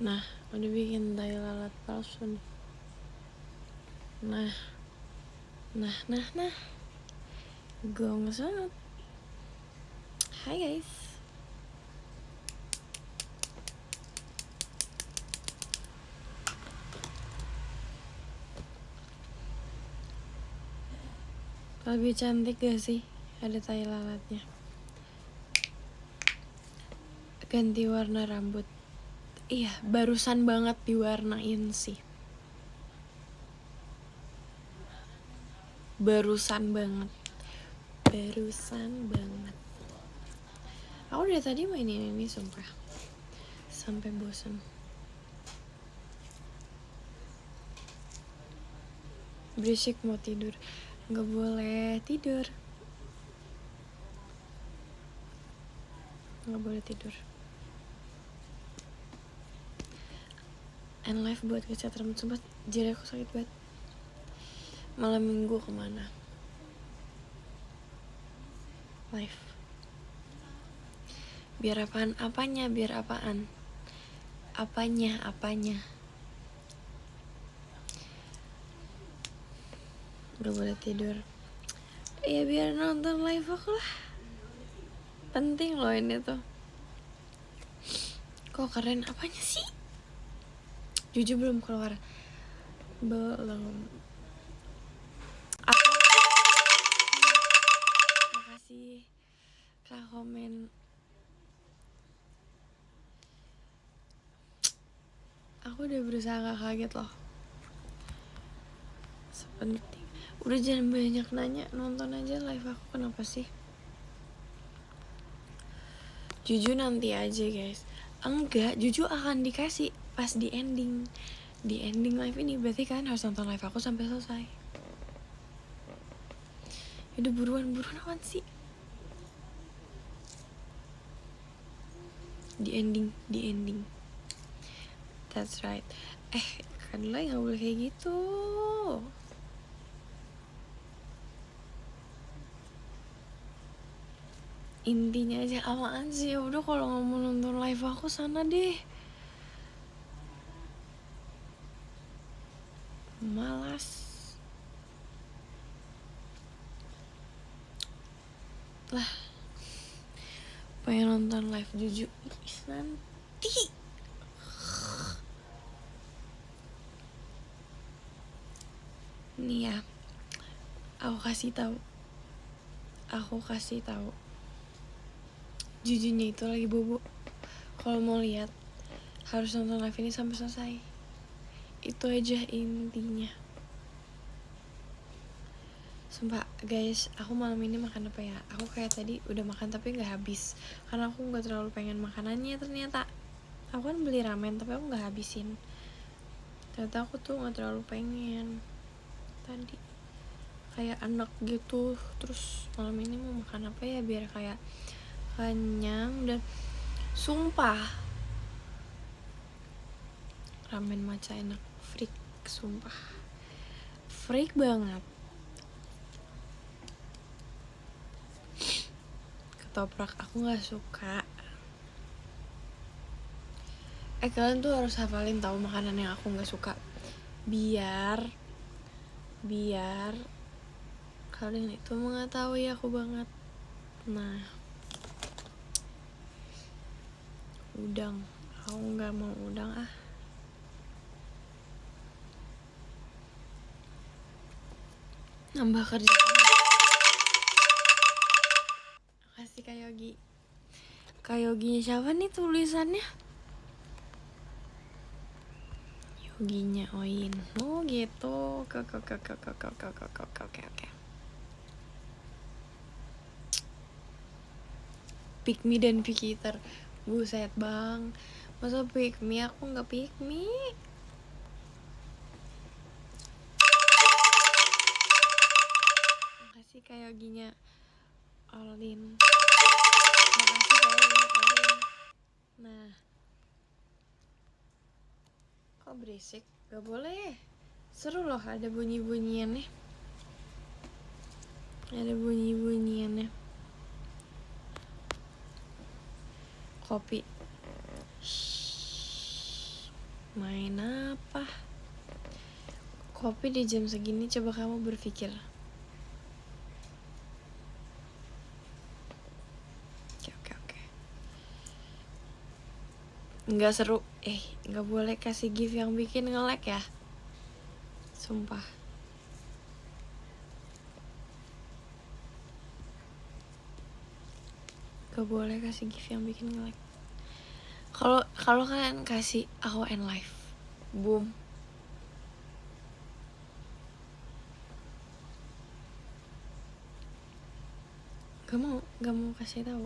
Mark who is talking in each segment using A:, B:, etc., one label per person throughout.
A: Nah, udah bikin tai lalat palsu nih. Nah. Gong banget. Hai guys. Lebih cantik gak sih? Ada tai lalatnya. Ganti warna rambut. Iya, barusan banget diwarnain sih. Barusan banget. Aku dari tadi mainin ini sumpah. Sampai bosan. Berisik mau tidur. Gak boleh tidur. Gak boleh tidur. And live buat ngecat rambut. Sumpah jari aku sakit banget. Malam minggu kemana? Live. Biar apaan? Apanya? Biar apaan? Apanya? Gak boleh tidur. Iya biar nonton live aku lah. Penting loh ini tuh. Kok keren? Apanya sih? Jujur belum keluar. Belum. Makasih Kak komen. Aku udah berusaha gak kaget loh. Sepenting. Udah jangan banyak nanya. Nonton aja live aku. Kenapa sih? Juju nanti aja guys. Enggak, Juju akan dikasih pas di ending. Di ending live ini berarti kan harus nonton live aku sampai selesai. Udah buruan apaan sih? Di ending. That's right. Kan lo gak boleh kayak gitu. Intinya aja apaan sih? Udah kalau nggak mau nonton live aku sana deh. Malas. Lah. Pengen nonton live Juju nanti. Nih ya. Aku kasih tahu. Jujunya itu lagi bobo. Kalau mau lihat harus nonton live ini sampai selesai. Itu aja intinya. Sumpah guys, aku malam ini makan apa ya? Aku kayak tadi udah makan tapi gak habis. Karena aku gak terlalu pengen makanannya ternyata. Aku kan beli ramen tapi aku gak habisin. Ternyata aku tuh gak terlalu pengen tadi. Kayak anak gitu. Terus malam ini mau makan apa ya biar kayak kenyang. Dan sumpah ramen matcha enak. Freak, sumpah freak banget. Ketoprak aku gak suka. Kalian tuh harus hafalin tahu makanan yang aku gak suka. Biar kalian itu mengetahui aku banget. Nah, udang. Aku gak mau udang ah. Nambah kerja. Kasih Kak Yogi. Kak Yoginya siapa nih tulisannya? Yoginya Oin. Oh gitu. Oke. Pick me dan pick eater. Buset bang. Masa pick me aku gak pick me. Makasih Kak Yoginya Olin. Makasih Kak Yoginya Olin. Nah, kok berisik? Gak boleh. Seru loh ada bunyi-bunyiannya. Kopi. Main apa? Kopi di jam segini, coba kamu berpikir. Oke. Nggak seru. Nggak boleh kasih gift yang bikin nge-lag ya. Sumpah. Gak boleh kasih gift yang bikin nge-lag. Kalau kalian kasih aku end life, boom. Gak mau kasih tahu.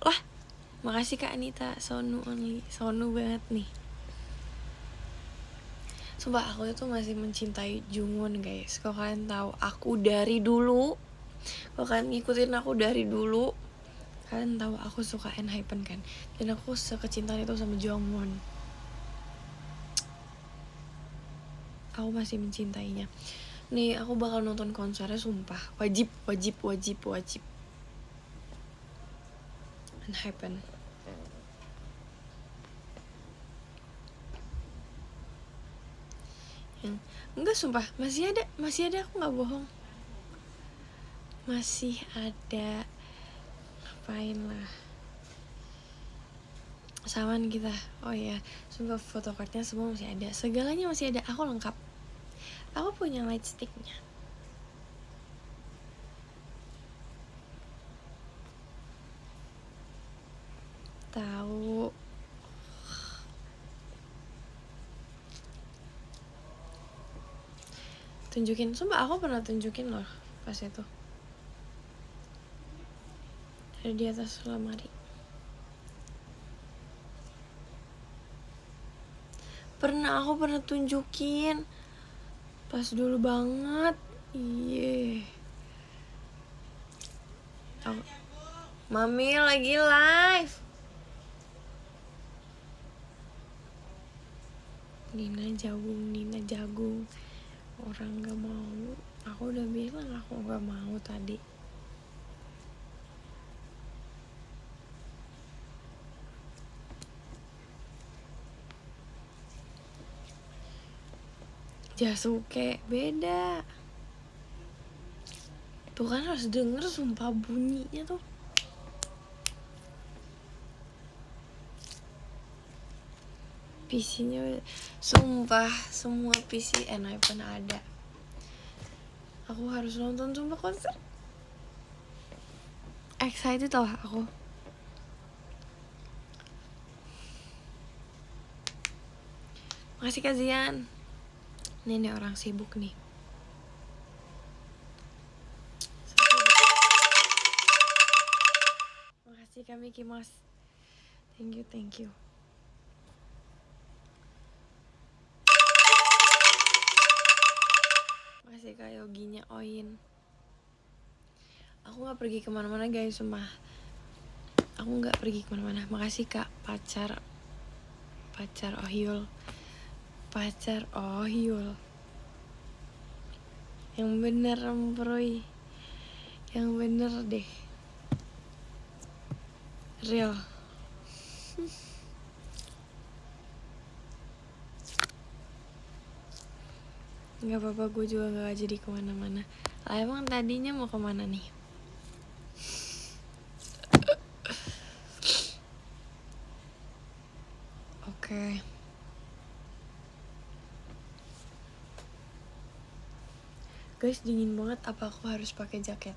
A: Lah, makasih Kak Anita, Sonu only, Sonu banget nih. Sumpah aku itu masih mencintai Jungwon guys. Kalau kalian tahu aku dari dulu, kalau kalian ngikutin aku dari dulu, kalian tahu aku suka ENHYPEN kan, dan aku sekecintaan itu sama Jungwon. Aku masih mencintainya. Nih aku bakal nonton konsernya, sumpah wajib. ENHYPEN. Enggak, sumpah masih ada, aku nggak bohong, masih ada. Ngapain lah, samaan kita. Oh ya, sumpah photocardnya semua masih ada, segalanya masih ada, aku lengkap. Aku punya light sticknya. Tahu. Tunjukin, sumpah aku pernah tunjukin loh pas itu. Ada di atas lemari. Aku pernah tunjukin pas dulu banget. Iya. Mami lagi live. Nina jagung. Orang gak mau. Aku udah bilang aku gak mau tadi. Jasuke beda. Tuh kan harus denger, sumpah bunyinya tuh. PC-nya sumpah semua PC ENHYPEN ada. Aku harus nonton, sumpah konser. Excited loh aku. Makasih Kak Zian. Ini orang sibuk nih. Makasih Kak Miki Mas. Thank you. Makasih Kak Yoginya Oin. Aku gak pergi kemana-mana guys, sumpah. Aku gak pergi kemana-mana. Makasih Kak pacar Ohyul. Yang bener Emproy. Yang bener deh. Real. Gak apa-apa, gue juga gak jadi kemana-mana. Lah emang tadinya mau kemana nih? Oke. Guys, dingin banget. Apa aku harus pakai jaket?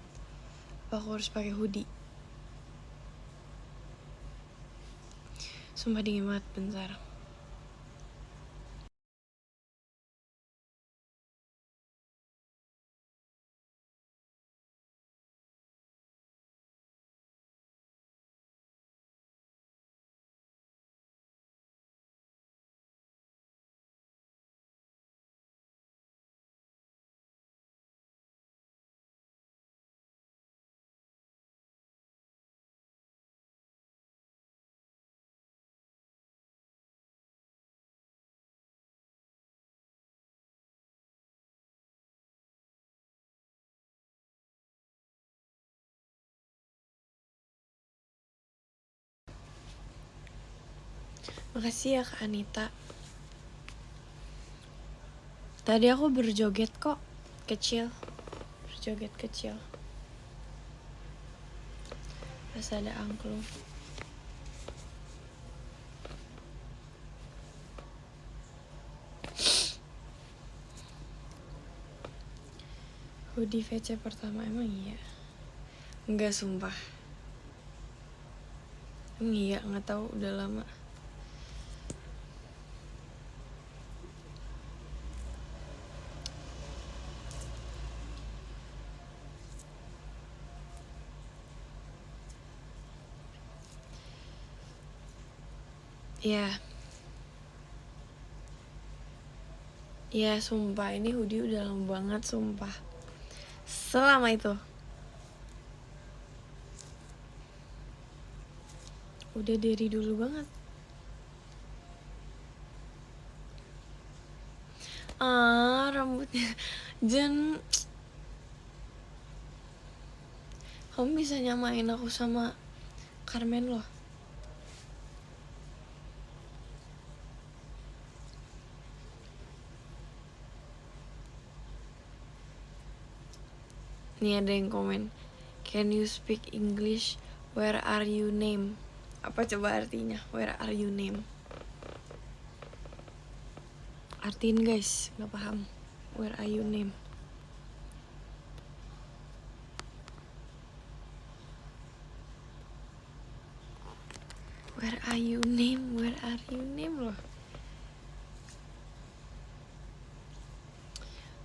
A: Apa aku harus pakai hoodie? Sumpah dingin banget, bentar. Makasih ya Kak Anita. Tadi aku berjoget kok, kecil. Berjoget kecil. Pas ada angklung. Hoodie VC pertama emang iya? Enggak sumpah. Emang iya, nggak tahu udah lama. Iya. Iya sumpah, ini hoodie udah lama banget sumpah. Selama itu. Udah dari dulu banget. Rambutnya Jen, kamu bisa nyamain aku sama Carmen loh. Nih ada yang komen, can you speak English? Where are you name? Apa coba artinya? Where are you name? Artiin guys, nggak paham. Where are you name? Where are you name? Where are you name loh.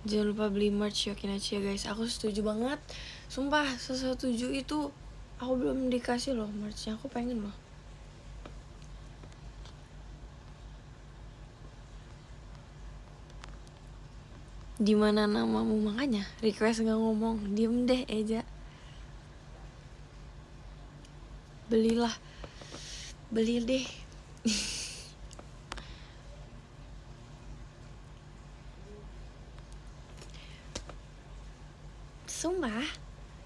A: Jangan lupa beli merch Yokinachi ya guys. Aku setuju banget. Sumpah, setuju itu. Aku belum dikasih loh merchnya. Aku pengen loh. Dimana namamu makanya? Request gak ngomong. Diem deh Eja. Belilah. Beli deh. Sumpah,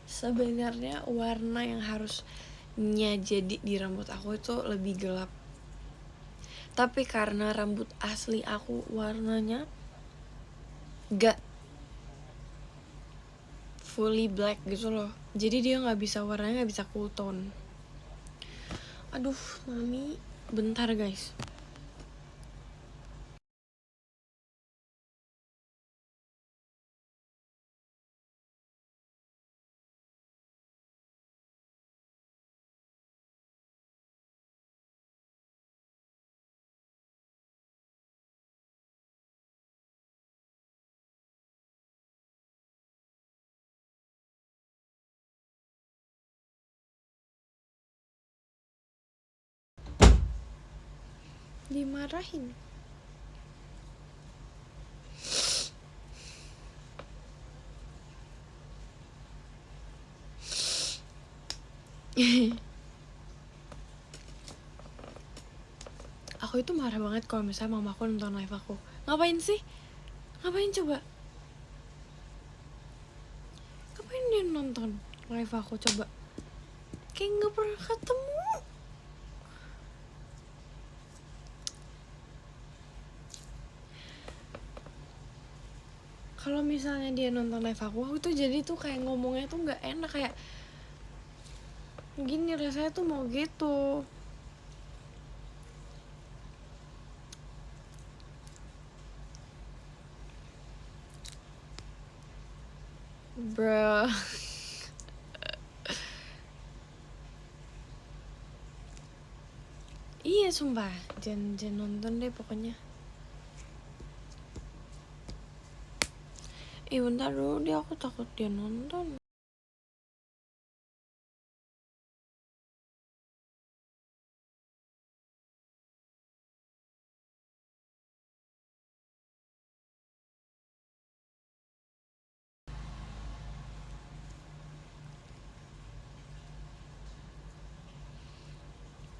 A: sebenarnya warna yang harusnya jadi di rambut aku itu lebih gelap. Tapi karena rambut asli aku warnanya gak fully black gitu loh. Jadi dia gak bisa, warnanya gak bisa cool tone. Aduh, mami. Bentar guys. Dimarahin. Aku itu marah banget kalau misalnya mama aku nonton live aku. Ngapain sih? Ngapain coba? Ngapain dia nonton live aku coba? Kayak gak pernah ketemu. Kalau misalnya dia nonton live aku tuh jadi tuh kayak ngomongnya tuh gak enak. Kayak gini rasanya tuh mau gitu. Bro. Iya sumpah, jangan nonton deh pokoknya. Bentar dulu dia, aku takut dia nonton.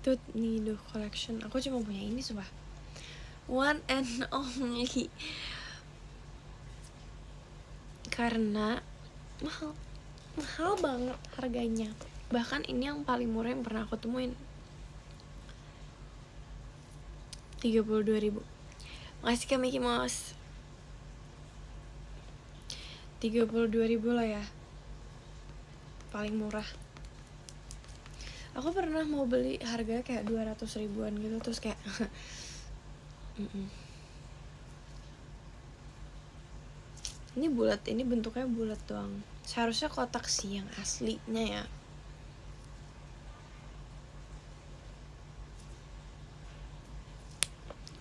A: Tuh Nido Collection, aku cuma punya ini sumpah. One and only. Karena mahal banget harganya. Bahkan ini yang paling murah yang pernah aku temuin. 32.000. Makasih Kak Mickey Mouse. 32.000 lah ya, paling murah. Aku pernah mau beli harganya kayak 200 ribuan gitu, terus kayak ini bulat, ini bentuknya bulat doang. Seharusnya kotak sih yang aslinya ya.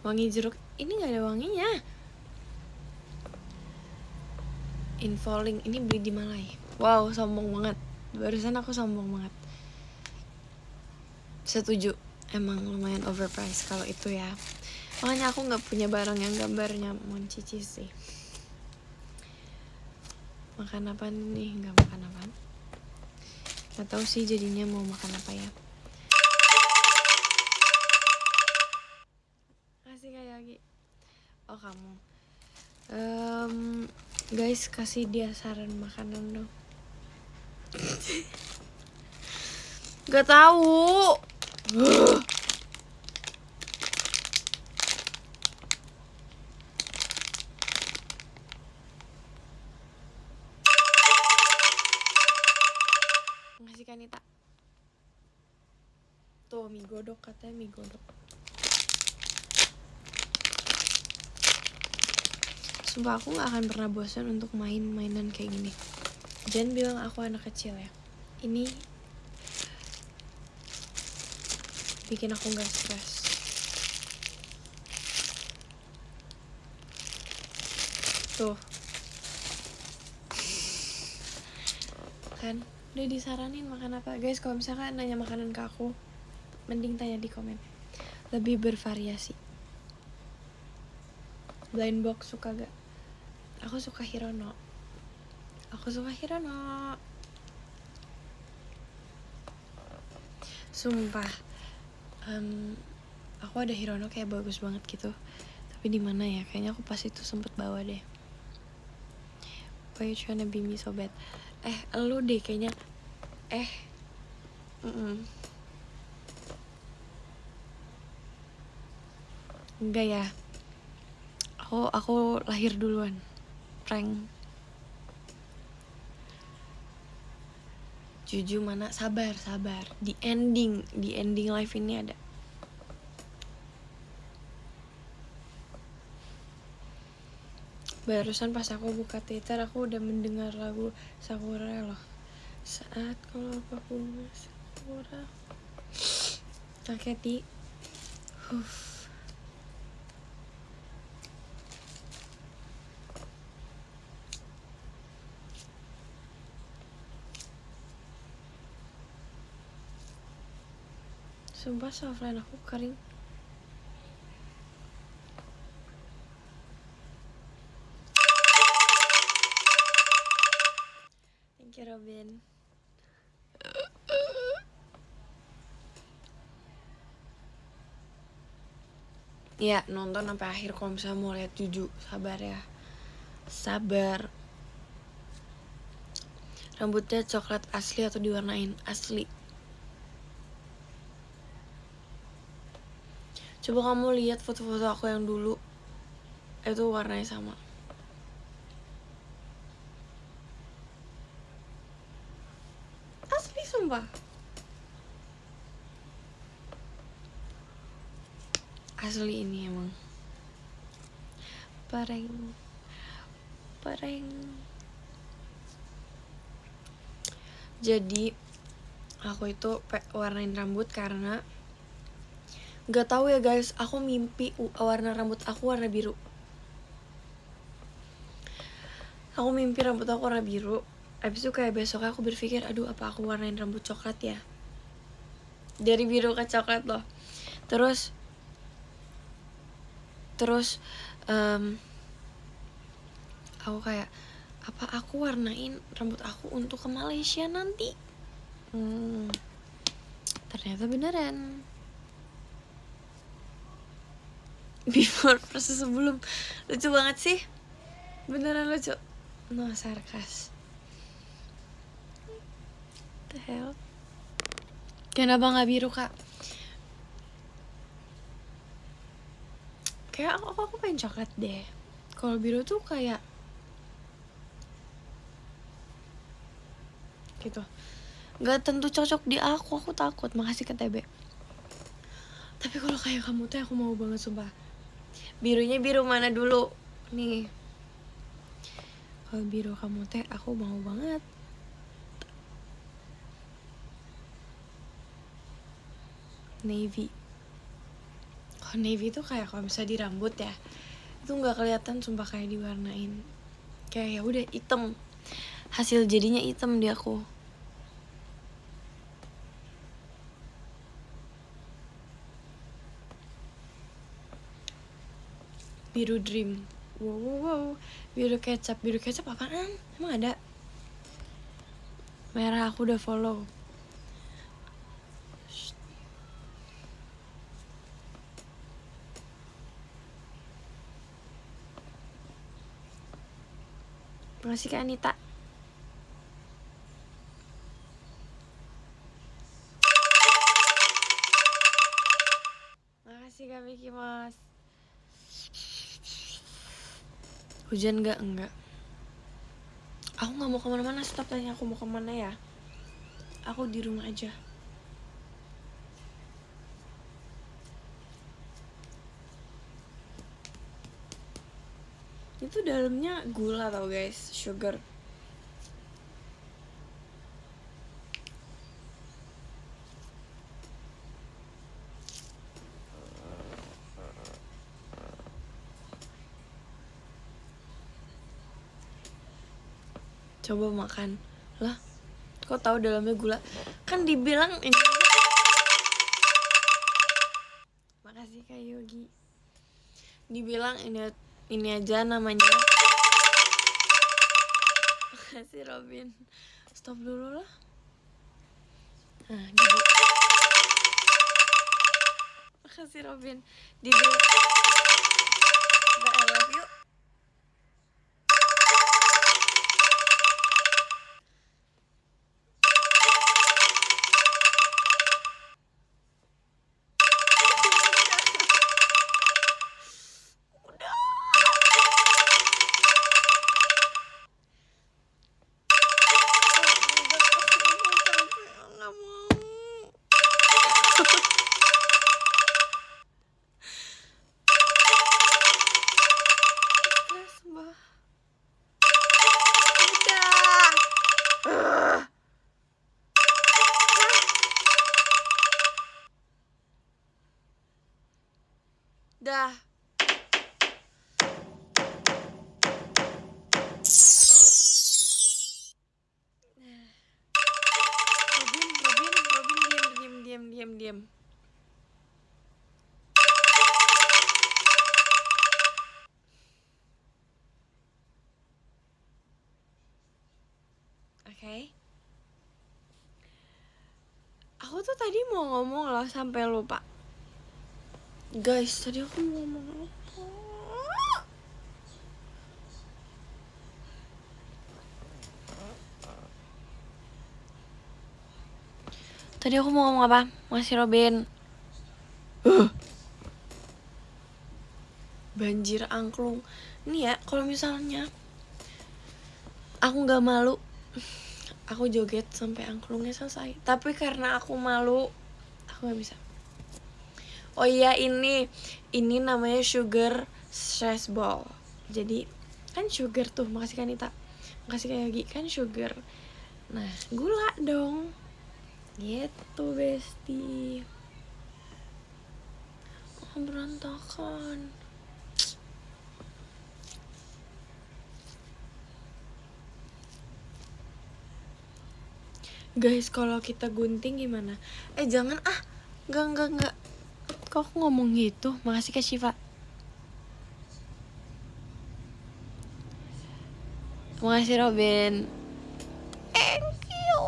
A: Wangi jeruk ini nggak ada wanginya. Infoling ini beli di Malai. Wow, sombong banget. Barusan aku sombong banget. Setuju, emang lumayan overpriced kalau itu ya. Makanya aku nggak punya barang yang gambarnya Moncici sih. Makan apa nih? Nggak makan apa? Nggak tahu sih jadinya mau makan apa ya. Kasih kayak lagi. Oh kamu. Guys, kasih dia saran makanan dong. Gak tahu. Ngasih Kanita. Tuh mie godok, katanya mie godok. Sumpah aku gak akan pernah bosan untuk main-mainan kayak gini. Jangan bilang aku anak kecil ya. Ini bikin aku gak stres. Tuh kan udah disaranin makan apa. Guys, kalau misalkan nanya makanan ke aku, mending tanya di komen, lebih bervariasi. Blind box suka gak? Aku suka Hirono. Sumpah, aku ada Hirono kayak bagus banget gitu. Tapi di mana ya? Kayaknya aku pas itu sempet bawa deh. Why you tryna be me so bad? Lu deh kayaknya. Enggak ya. Aku lahir duluan. Prank. Juju mana? Sabar. Di ending live ini ada. Barusan pas aku buka Twitter, aku udah mendengar lagu Sakura loh. Saat kalau aku Sakura. Kaketi. Sumpah softline aku kering. Thank you Robin. Ya nonton sampai akhir kalau misalnya mau lihat Juju. Sabar ya. Sabar. Rambutnya coklat asli atau diwarnain? Asli. Coba kamu lihat foto-foto aku yang dulu. Itu warnanya sama. Asli sumpah. Asli ini emang. Pareng. Jadi aku itu warnain rambut karena gak tahu ya guys, aku mimpi warna rambut aku warna biru. Aku mimpi rambut aku warna biru. Abis itu kayak besoknya aku berpikir, aduh apa aku warnain rambut coklat ya. Dari biru ke coklat loh. Terus aku kayak, apa aku warnain rambut aku untuk ke Malaysia nanti? Ternyata beneran. Before versus sebelum. Lucu banget sih. Beneran lucu. No sarkas. The hell. Kenapa gak biru kak? kayak aku pengen coklat deh. Kalau biru tuh kayak gitu, nggak tentu cocok di aku takut. Makasih ke TB. Tapi kalau kayak kamu tuh aku mau banget sumpah. Birunya biru mana dulu nih? Kalau biru kamu teh aku mau banget. Navy. Kalau navy tuh kayak kalau misalnya di rambut ya, itu nggak kelihatan sumpah, kayak diwarnain. Kayak ya udah hitam. Hasil jadinya hitam di aku. Biru dream. Wow. Biru kecap apaan? Emang ada? Merah aku udah follow. Makasih Kak Anita. Makasih Kak Vicky Mas. Hujan gak? Enggak. Aku gak mau kemana-mana. Stop tanya aku mau kemana ya. Aku di rumah aja. Itu dalamnya gula tau guys, sugar. Coba makan. Lah, kok tahu dalamnya gula? Kan dibilang ini. Makasih Kak Yogi. Dibilang ini aja namanya. Makasih Robin. Stop dulu lah. Nah, makasih Robin. Dibilang I love you. Dah. Robin diam. Oke. Aku tuh tadi mau ngomong loh sampai lupa. Guys, tadi aku mau ngomong apa? Tadi aku mau ngomong apa? Masih Robin. Banjir angklung. Nih ya, kalau misalnya aku nggak malu, aku joget sampai angklungnya selesai. Tapi karena aku malu, aku nggak bisa. Oh iya, ini namanya sugar stress ball. Jadi kan sugar tuh, makasih Kanita. Makasih Kak Yogi, kan sugar. Nah, gula dong. Gitu besti. Oh, berantakan. Guys, kalau kita gunting gimana? Jangan ah. Enggak. Kok aku ngomong gitu? Makasih Kak Syifa. Makasih Robin. Thank you.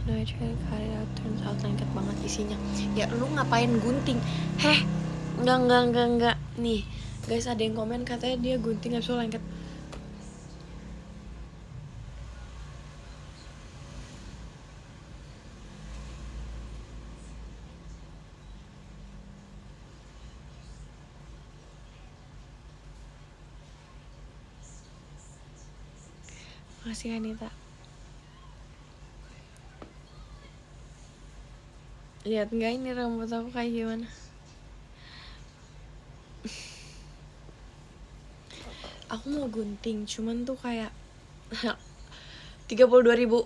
A: No, I try to cut it out. Turns out lengket banget isinya. Ya lu ngapain gunting? Heh. Enggak. Nih, guys, ada yang komen katanya dia gunting abis itu lengket. Makasih Kanita. Lihat nggak ini rambut aku kayak gimana? Aku mau gunting, cuman tuh kayak 32.000.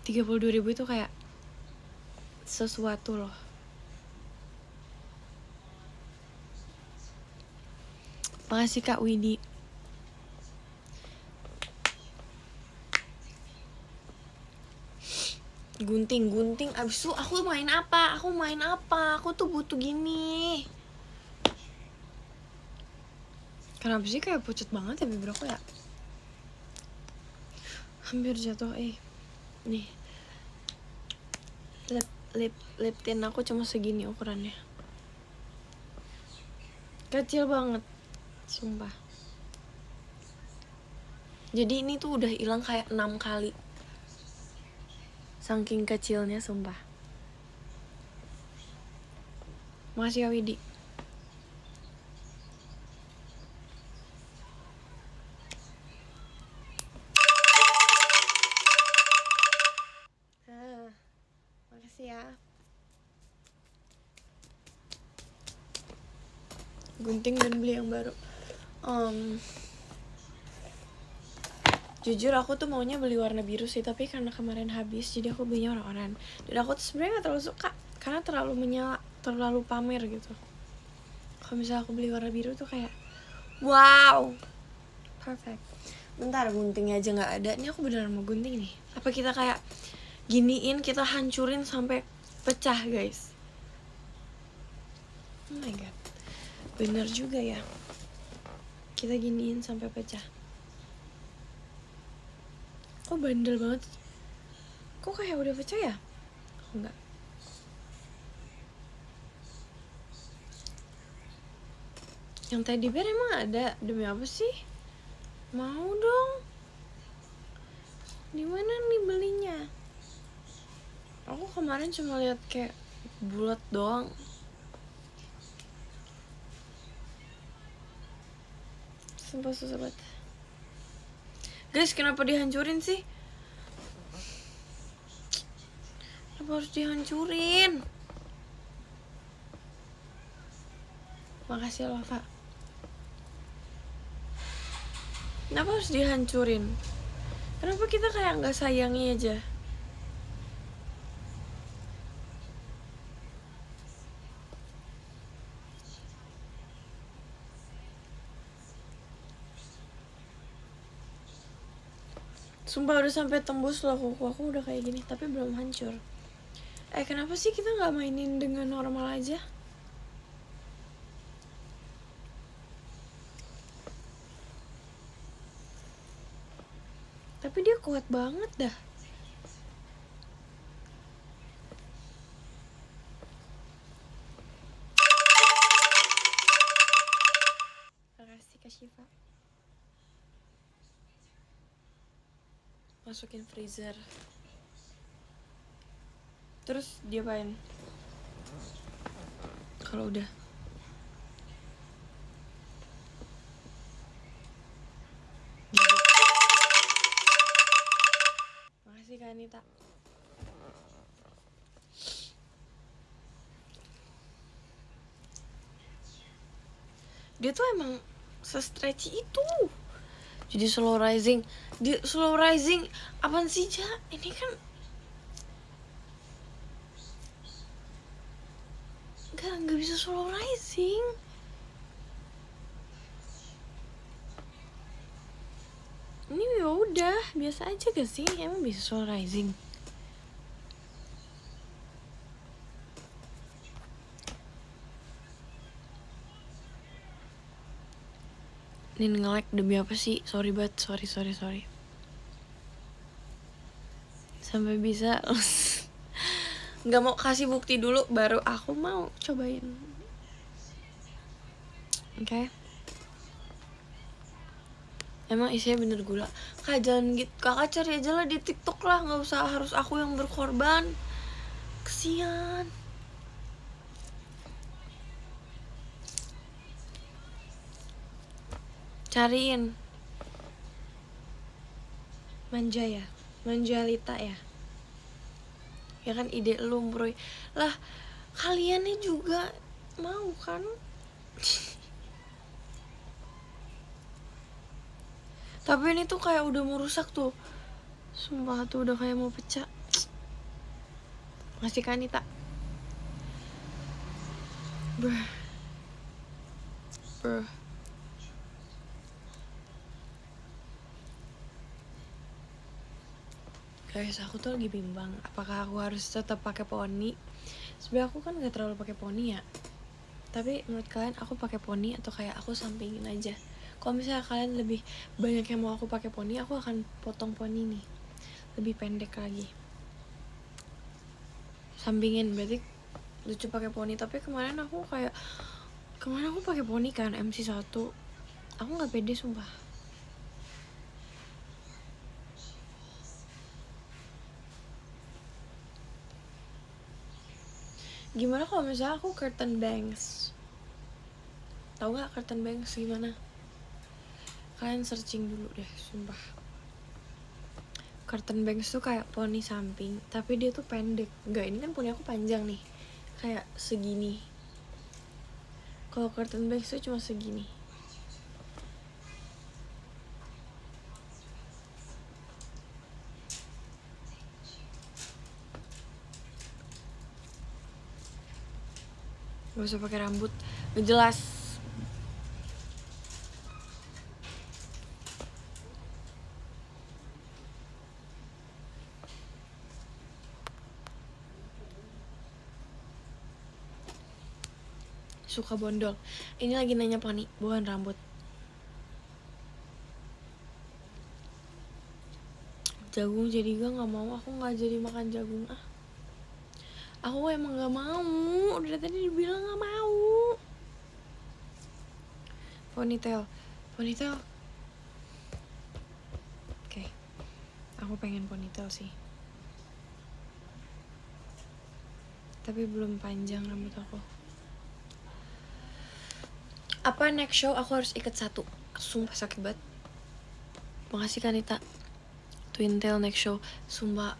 A: 32.000 itu kayak sesuatu loh. Makasih Kak Widi. Gunting abis itu aku main apa? Aku tuh butuh gini. Kenapa sih kayak pucet banget ya bibir aku ya? Hampir jatuh. Nih lip tint aku cuma segini ukurannya, kecil banget sumpah. Jadi ini tuh udah hilang kayak 6 kali saking kecilnya sumpah. Makasih ya Widi. Makasih ya. Gunting dan beli yang baru. Jujur aku tuh maunya beli warna biru sih, tapi karena kemarin habis jadi aku belinya warna oranye. Dan aku tuh sebenarnya gak terlalu suka karena terlalu menyala, terlalu pamer gitu. Kalau misalnya aku beli warna biru tuh kayak wow, perfect. Bentar, guntingnya aja nggak ada. Ini aku beneran mau gunting nih. Apa kita kayak giniin, kita hancurin sampai pecah guys? Oh my god, bener juga ya, kita giniin sampai pecah. Kok bandel banget? Kok kayak udah pecah ya? Oh enggak. Yang teddy bear emang ada? Demi apa sih? Mau dong. Di mana nih belinya? Aku kemarin cuma lihat kayak bulat doang. Sumpah susah banget. Guys, kenapa dihancurin sih? Kenapa harus dihancurin? Makasih Lova. Kenapa harus dihancurin? Kenapa kita kayak nggak sayangi aja? Sumpah udah sampai tembus loh kuku aku udah kayak gini, tapi belum hancur. Kenapa sih kita nggak mainin dengan normal aja? Tapi dia kuat banget dah. Makasih Kak Syifa. Masukin freezer. Terus dia apain? Kalau udah. Makasih Kak Anita. Dia tuh emang se-stretchy itu. Jadi slow rising. Dia slow rising apaan sih, Ja? Ini kan Gak bisa slow rising. Ini ya udah biasa aja gak sih? Emang bisa slow rising? Ini nge-lag demi apa sih? Sorry banget, sorry. Sampai bisa nggak mau kasih bukti dulu baru aku mau cobain. Oke. Emang isinya bener gula. Kak jangan gitu, kakak cari aja lah di TikTok lah, nggak usah harus aku yang berkorban. Kesian. Cariin. Manja ya, Manjalita ya. Ya kan ide lu, bro. Lah, kalian nih juga mau kan? Tapi ini tuh kayak udah mau rusak tuh. Sumpah tuh udah kayak mau pecah. Masih kan Nita? Bruh. Guys, aku tuh lagi bimbang. Apakah aku harus tetap pakai poni? Sebenarnya aku kan gak terlalu pakai poni ya. Tapi menurut kalian aku pakai poni atau kayak aku sampingin aja? Kalau misalnya kalian lebih banyak yang mau aku pakai poni, aku akan potong poni nih, lebih pendek lagi. Sampingin berarti lucu pakai poni. Tapi kemarin aku pakai poni kan MC1. Aku nggak pede sumpah. Gimana kalau misalnya aku curtain bangs? Tahu nggak curtain bangs gimana? Kalian searching dulu deh, sumpah. Curtain bangs tuh kayak poni samping, tapi dia tuh pendek. Enggak, ini kan poni aku panjang nih, kayak segini. Kalau curtain bangs tuh cuma segini. Gak usah pakai rambut, gak jelas. Suka bondol. Ini lagi nanya poni, bukan rambut. Jagung jadi gak mau. Aku gak jadi makan jagung. Aku emang gak mau. Udah tadi dibilang gak mau. Ponytail. Oke. Aku pengen ponytail sih. Tapi belum panjang rambut aku. Apa next show aku harus ikat satu? Sumpah sakit banget. Makasih Kanita. Twintail next show. Sumpah.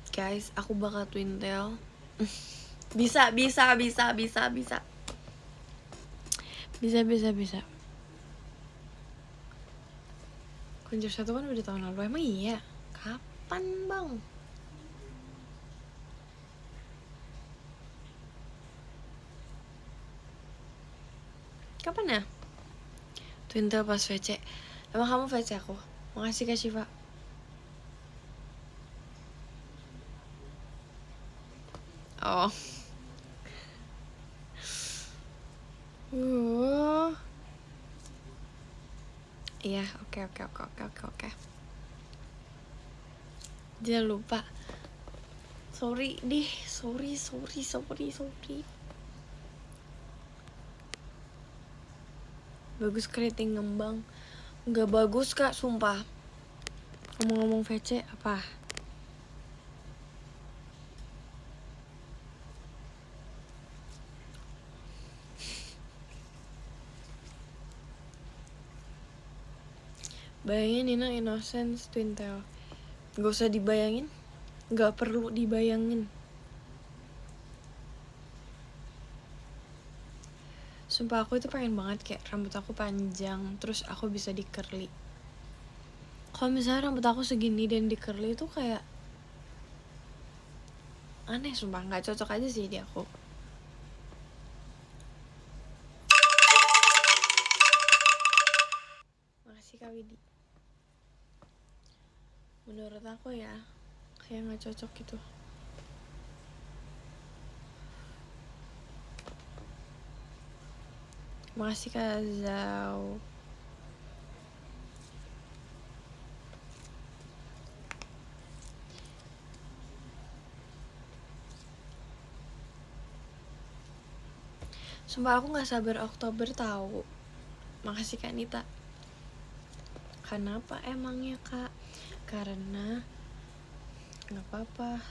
A: Guys, aku bakal twintail. Bisa. Konjur 1 kan udah tahun lalu. Emang iya? Kapan bang? Kapan ya? Twintail pas VC. Emang kamu VC aku? Makasih Kak Shiva. Oh. Iya, oke. Jangan lupa. Sorry. Bagus keriting ngembang. Nggak bagus Kak, sumpah. Ngomong-ngomong VC apa? Bayangin Nina Innocence Twintail. Gak usah dibayangin. Gak perlu dibayangin. Sumpah aku itu pengen banget kayak rambut aku panjang, terus aku bisa di curly. Kalau misalnya rambut aku segini dan di curly itu kayak aneh, sumpah gak cocok aja sih di aku. Makasih Kak Widi. Menurut aku ya kayak gak cocok gitu. Makasih Kak Zau. Sumpah aku gak sabar Oktober tahu. Makasih Kak Nita. Kenapa emangnya Kak? Karena gak apa-apa.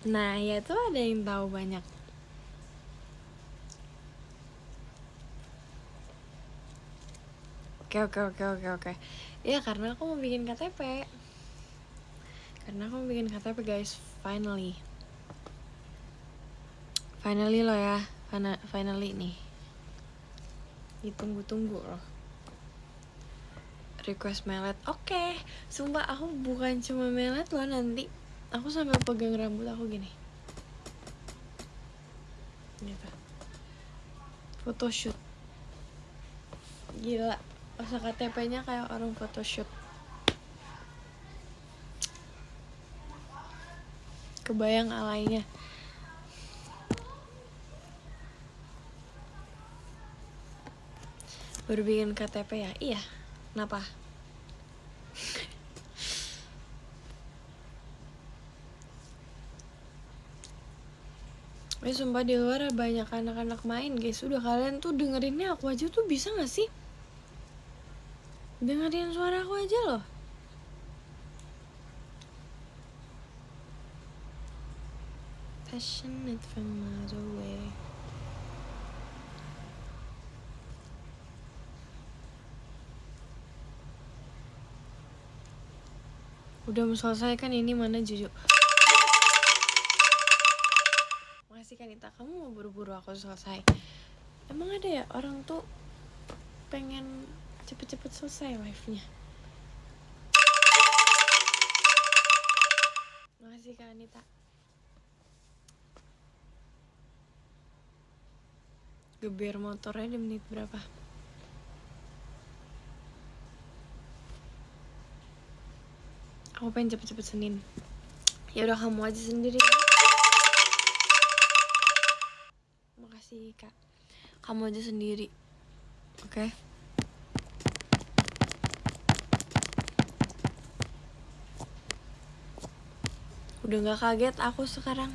A: Nah ya tuh ada yang tahu banyak. Oke. Ya karena aku mau bikin KTP. Guys. Finally loh ya. Finally nih. Ditunggu-tunggu loh. Request melet. Oke. Sumpah aku bukan cuma melet loh nanti. Aku sambil pegang rambut aku gini. Gitu. Photoshoot. Gila. Masa KTP-nya kayak orang photoshoot. Kebayang alainya. Baru bikin KTP ya? Iya. Kenapa? Sumpah di luar banyak anak-anak main guys. Udah kalian tuh dengerinnya aku aja tuh bisa gak sih? Dengerin suara aku aja loh. Passionate from miles away. Udah mau selesai kan ini, mana Juju? Makasih Kanita, kamu mau buru-buru aku selesai. Emang ada ya orang tuh pengen cepet-cepet selesai live-nya. Makasih Kanita. Geber motornya di menit berapa? Aku pengen cepet-cepet Senin. Ya udah kamu aja sendiri ya. Makasih Kak. Kamu aja sendiri. Oke? Udah gak kaget aku sekarang.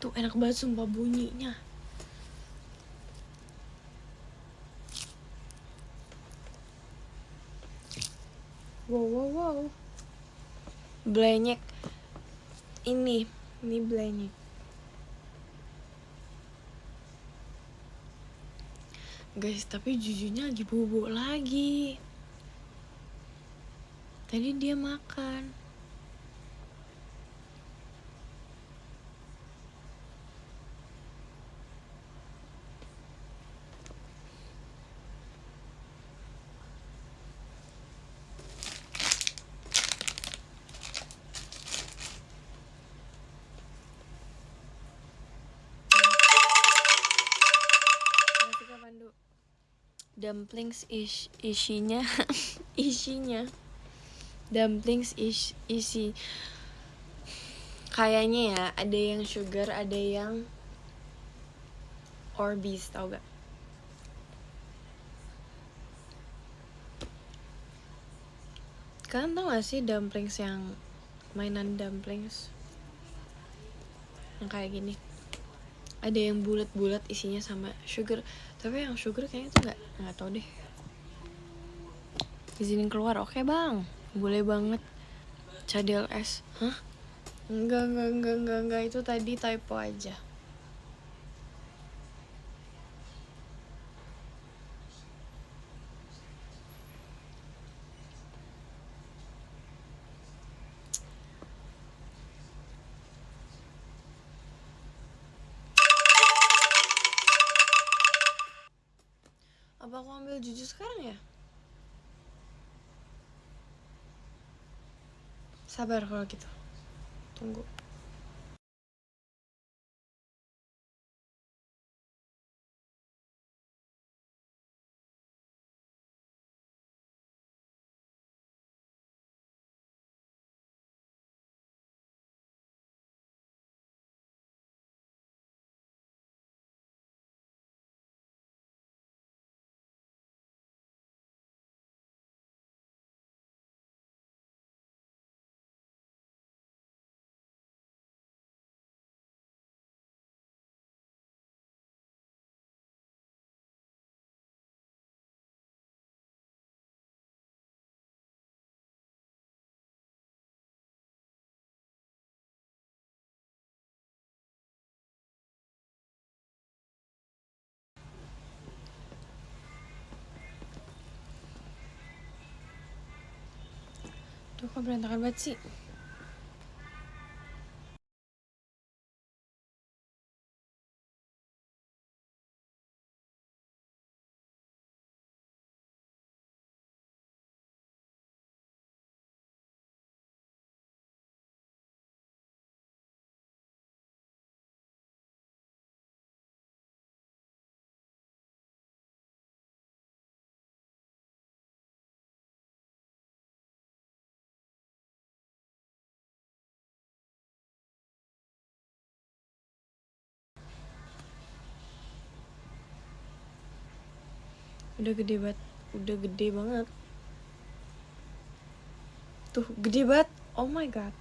A: Tuh enak banget sumpah bunyinya. Wow. Blenyek. Ini blenyek. Guys, tapi Jujunya lagi bubuk lagi. Tadi dia makan. Dumplings isinya dumplings isi kayaknya ya ada yang sugar, ada yang Orbeez, tau gak? Kalian tau gak sih dumplings yang mainan dumplings yang kayak gini? Ada yang bulat-bulat isinya sama sugar, tapi yang sugar kayaknya tuh nggak tau deh. Izinin keluar, oke bang, boleh banget. Cadel es, hah? Enggak, itu tadi typo aja. Apa aku ambil Juju sekarang ya? Sabar kalau gitu. Tunggu. Tuh kok berantakan banget sih. Udah gede banget. Udah gede banget. Tuh gede banget. Oh my god.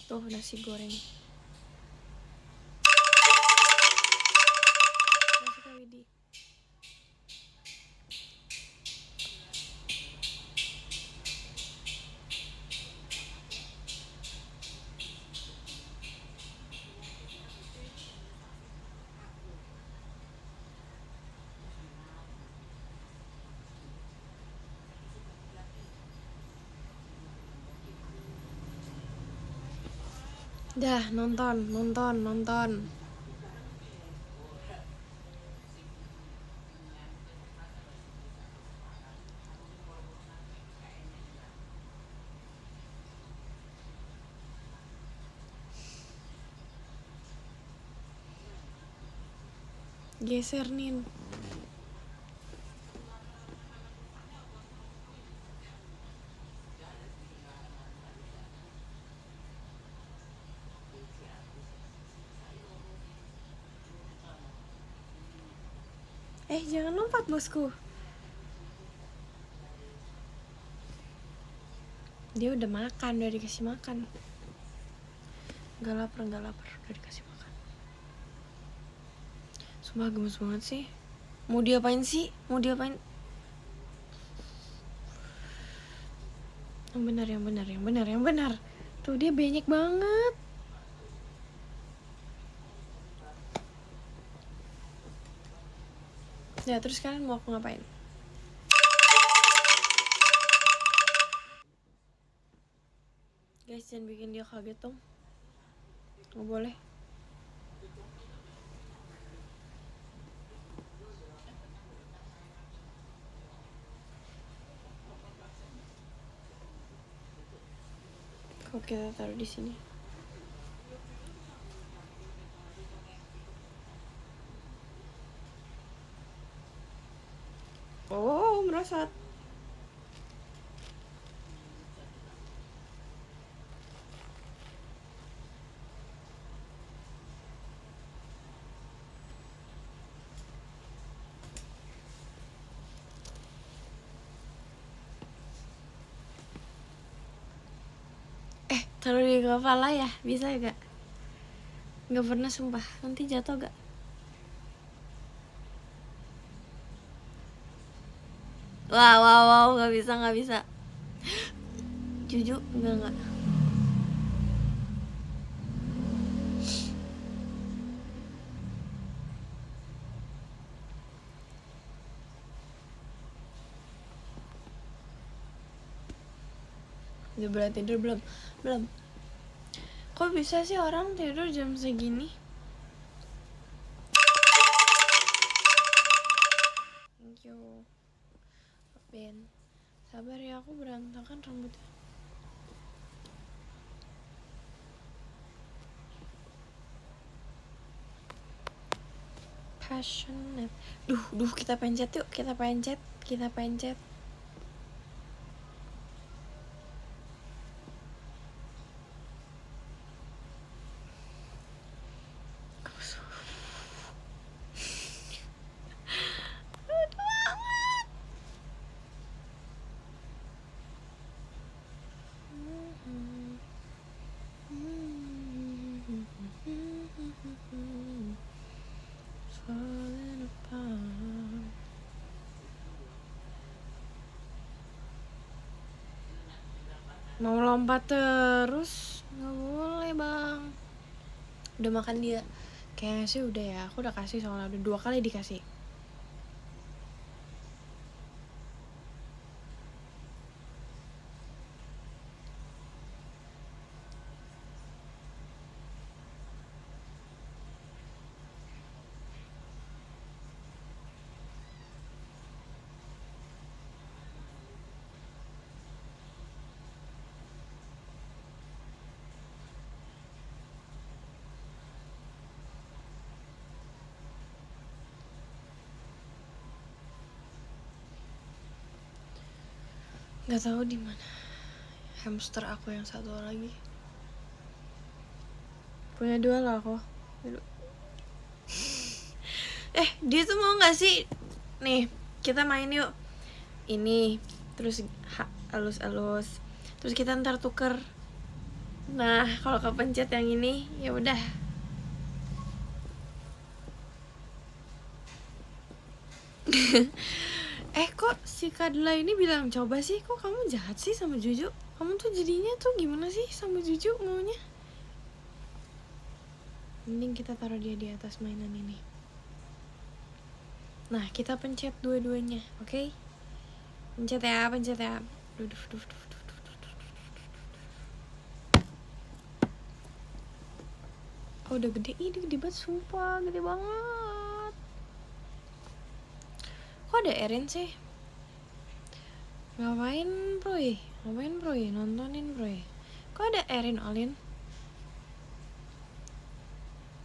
A: Tuh nasi goreng. Nasi Kak Widi. Dah nonton. Geser Nin. Jangan lompat bosku. Dia udah makan, udah dikasih makan. Gak lapar, udah dikasih makan. Sumpah gemes banget sih. Mau diapain sih? Yang benar. Tuh dia banyak banget. Ya terus kalian mau aku ngapain? Guys, jangan bikin dia kaget dong. Gak boleh. Kok kita taruh di sini? Oh, merosot. Taruh di kepala ya, bisa gak? Gak pernah sumpah, nanti jatuh gak? Wow, gak bisa. Jujur, enggak. Udah berat tidur belum? Kok bisa sih orang tidur jam segini? Thank you Ben. Sabar ya, aku berantakan rambutnya. Passionate. Duh, kita pencet yuk. Kita pencet. Falling apart. Mau lompat terus nggak boleh bang. Udah makan dia? Kayaknya sih udah ya, aku udah kasih soalnya udah 2 kali dikasih. Nggak tahu di mana hamster aku yang satu lagi. Punya 2 lah aku. Dia tuh mau nggak sih? Nih, kita main yuk. Ini, terus alus-alus. Terus kita ntar tuker. Nah, kalau kepencet yang ini, ya udah. Kok si Kadla ini bilang coba sih, kok kamu jahat sih sama Juju? Kamu tuh jadinya tuh gimana sih sama Juju maunya? Mending kita taruh dia di atas mainan ini. Nah, kita pencet dua-duanya, oke? Pencet ya, pencet ya. Oh, udah gede. Ini gede banget, sumpah. Gede banget. Kok ada Erin sih? Ngapain Proy? Nontonin Proy. Kok ada Erin Olin?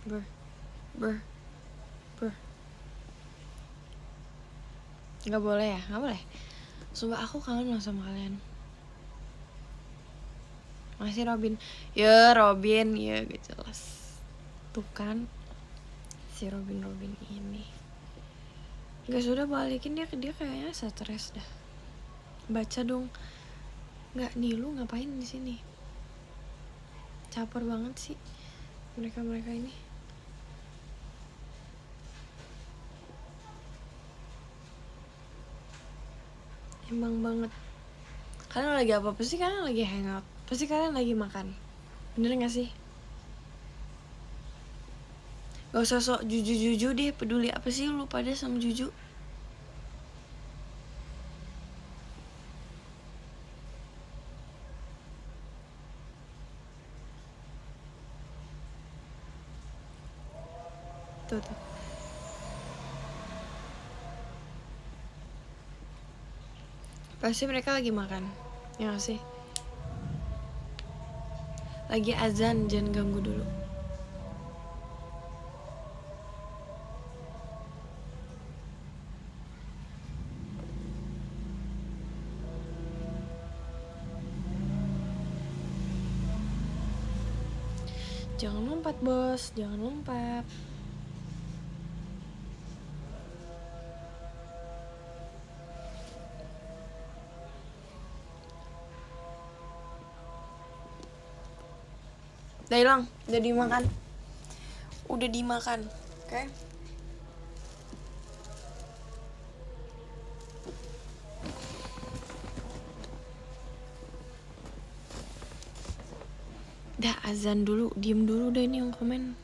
A: Ber. Gak boleh ya? Gak boleh. Sumpah aku kangen loh sama kalian. Masih Robin. Ya Robin, ya gak jelas. Tuh kan, si Robin ini. Gak sudah balikin dia kayaknya stres dah. Baca dong. Nggak nih, lu ngapain di sini? Caper banget sih mereka ini. Emang banget. Kalian lagi apa? Pasti kalian lagi hangout. Pasti kalian lagi makan. Bener gak sih? Gak usah sok Juju deh. Peduli apa sih lu pada sama Juju? Tuh. Pasti mereka lagi makan. Ya gak sih? Lagi azan, jangan ganggu dulu. Jangan lompat bos, jangan lompat. Udah hilang, udah dimakan. Oke? Dah azan dulu, diem dulu deh ini yang komen.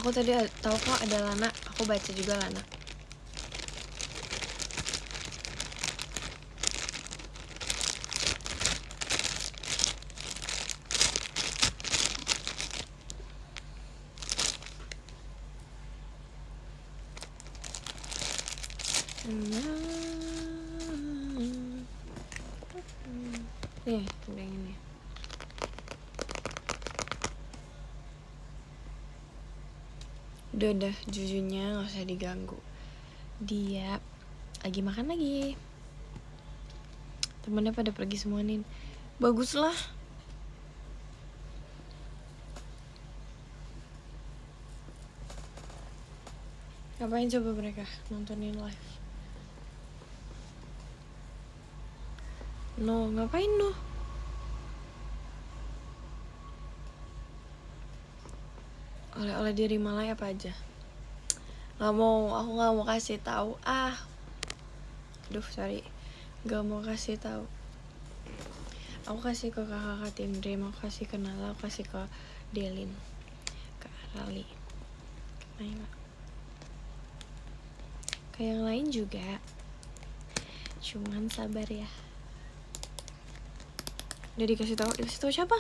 A: Aku tadi tahu kok ada Lana, aku baca juga Lana. Nih, udah ini. Udah, jujurnya gak usah diganggu. Dia lagi makan lagi. Temennya pada pergi semua nih. Baguslah. Ngapain coba mereka nontonin live? No, ngapain no? Oleh-oleh dari Malaya apa aja? Aku nggak mau kasih tahu. Aduh, sorry, nggak mau kasih tahu. Aku kasih ke kakak tim Dream, aku kasih ke Nala, aku kasih ke Delin, ke Arali, ke Naila, ke yang lain juga. Cuman sabar ya. Udah dikasih tahu siapa?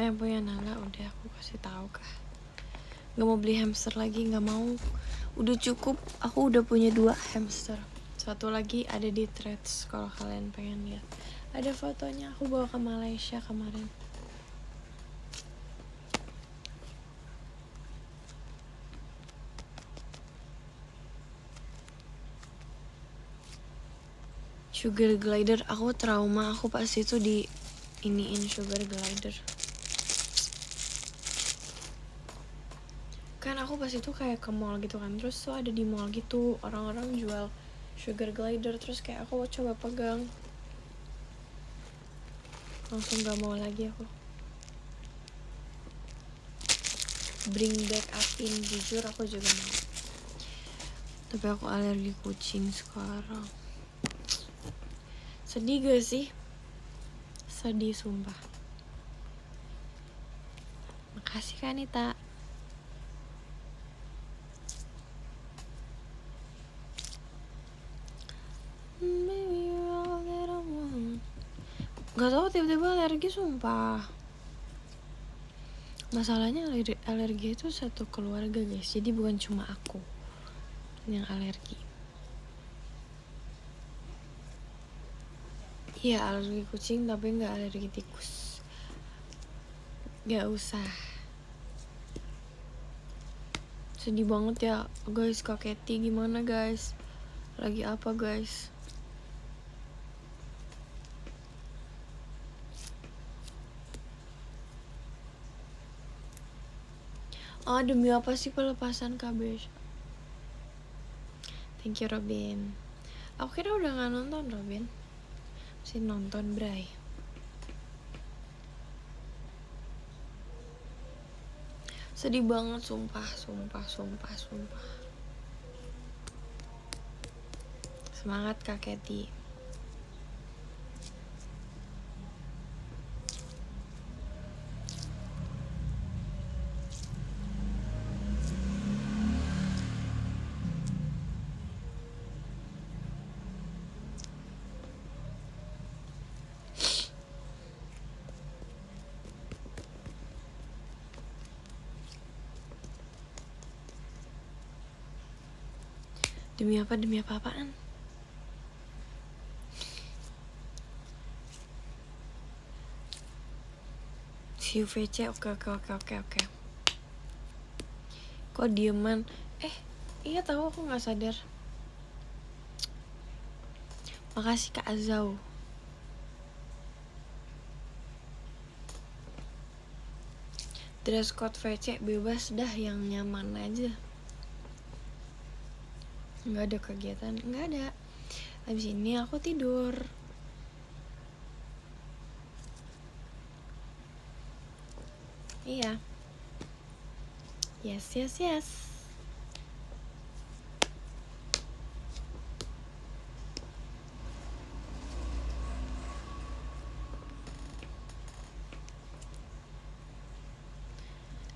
A: Yang punya Nala udah aku kasih tahu kah. Gak mau beli hamster lagi, gak mau. Udah cukup, aku udah punya 2 hamster. Satu lagi ada di Threads kalau kalian pengen lihat. Ada fotonya, aku bawa ke Malaysia kemarin. Sugar glider, aku trauma, aku pas itu di iniin sugar glider. Kan aku pas itu kayak ke mall gitu kan, terus tuh ada di mall gitu orang-orang jual sugar glider, terus kayak aku coba pegang, langsung gak mau lagi aku. Bring back up in, jujur aku juga mau. Tapi aku alergi kucing sekarang. Sedih gak sih? Sedih sumpah. Makasih Kak Anita. Gak tau, tiba-tiba alergi sumpah. Masalahnya alergi itu satu keluarga guys, jadi bukan cuma aku yang alergi. Iya alergi kucing tapi gak alergi tikus. Gak usah. Sedih banget ya guys. Kak Kety gimana guys? Lagi apa guys? Demi apa sih pelepasan KB? Thank you Robin. Aku kira udah gak nonton Robin. Masih nonton Bray. Sedih banget sumpah. Semangat Kak Kety. Demi apa-apaan? Si UVC, oke. Kok dieman? Iya tahu aku nggak sadar. Makasih Kak Azau. Dress code VC bebas dah, yang nyaman aja. Nggak ada kegiatan, nggak ada. Abis ini aku tidur. Iya. Yes.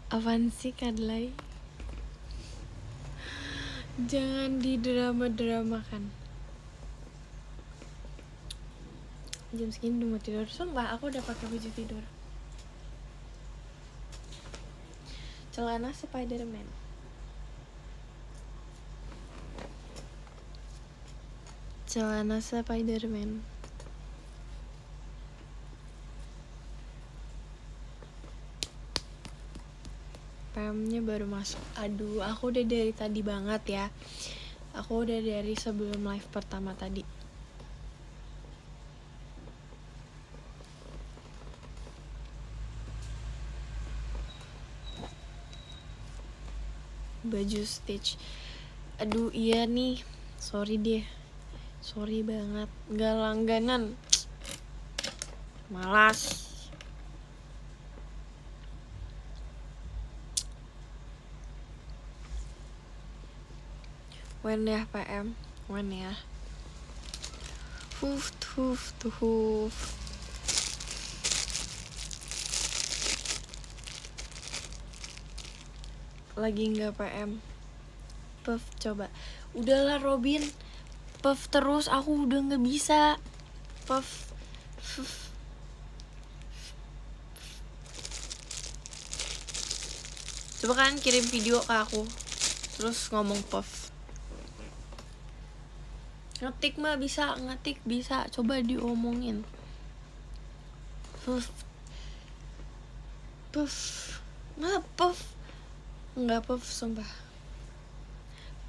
A: Apaan sih Kadlay? Jangan didrama-dramakan. Jam segini udah mau tidur. Sumpah aku udah pakai baju tidur. Celana Spiderman. Celana Spiderman. PM-nya baru masuk. Aduh, aku udah dari tadi banget ya. Aku udah dari sebelum live pertama tadi. Baju Stitch. Aduh, iya nih. Sorry deh. Sorry banget. Gak langganan. Malas. When ya PM? When ya? Huf. Lagi nggak PM? Puff coba. Udahlah Robin. Puff terus, aku udah nggak bisa. Puff. Coba kan kirim video ke aku. Terus ngomong puff. Ngetik mah bisa, ngetik bisa. Coba diomongin. Puff. Masa puff? Enggak puff, sumpah.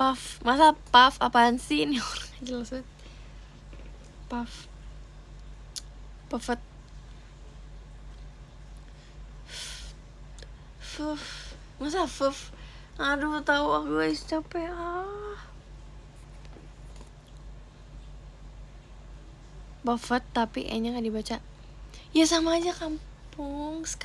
A: Puff. Masa puff apaan sih? Ini orang jelas banget. Puff. Puffet. Puff. Masa puff? Aduh, tahu aku guys, capek. Buffet tapi E-nya nggak dibaca. Ya sama aja kampungs.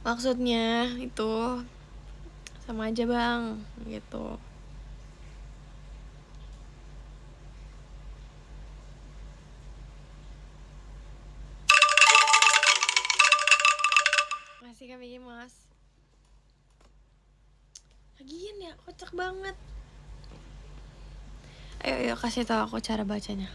A: Maksudnya itu sama aja bang, gitu. Masih kami mas. Lagian ya, kocak banget. Ayo kasih tahu aku cara bacanya.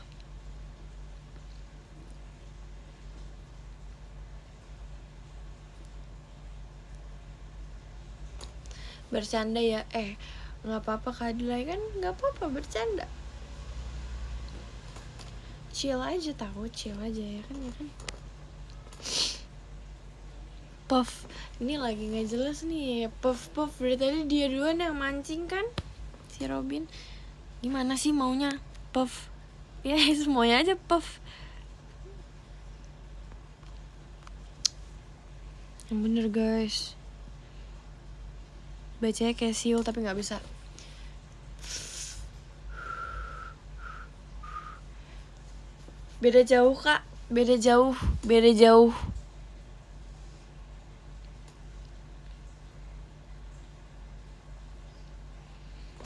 A: Bercanda ya, nggak apa-apa Kadilai kan, nggak apa-apa bercanda. Chill aja ya kan. Puff, ini lagi nggak jelas nih. Puff dari tadi dia duluan yang mancing kan, si Robin. Gimana sih maunya Puff? Ya semuanya aja Puff. Yang bener guys. Bacanya kayak siul tapi nggak bisa. Beda jauh kak, beda jauh.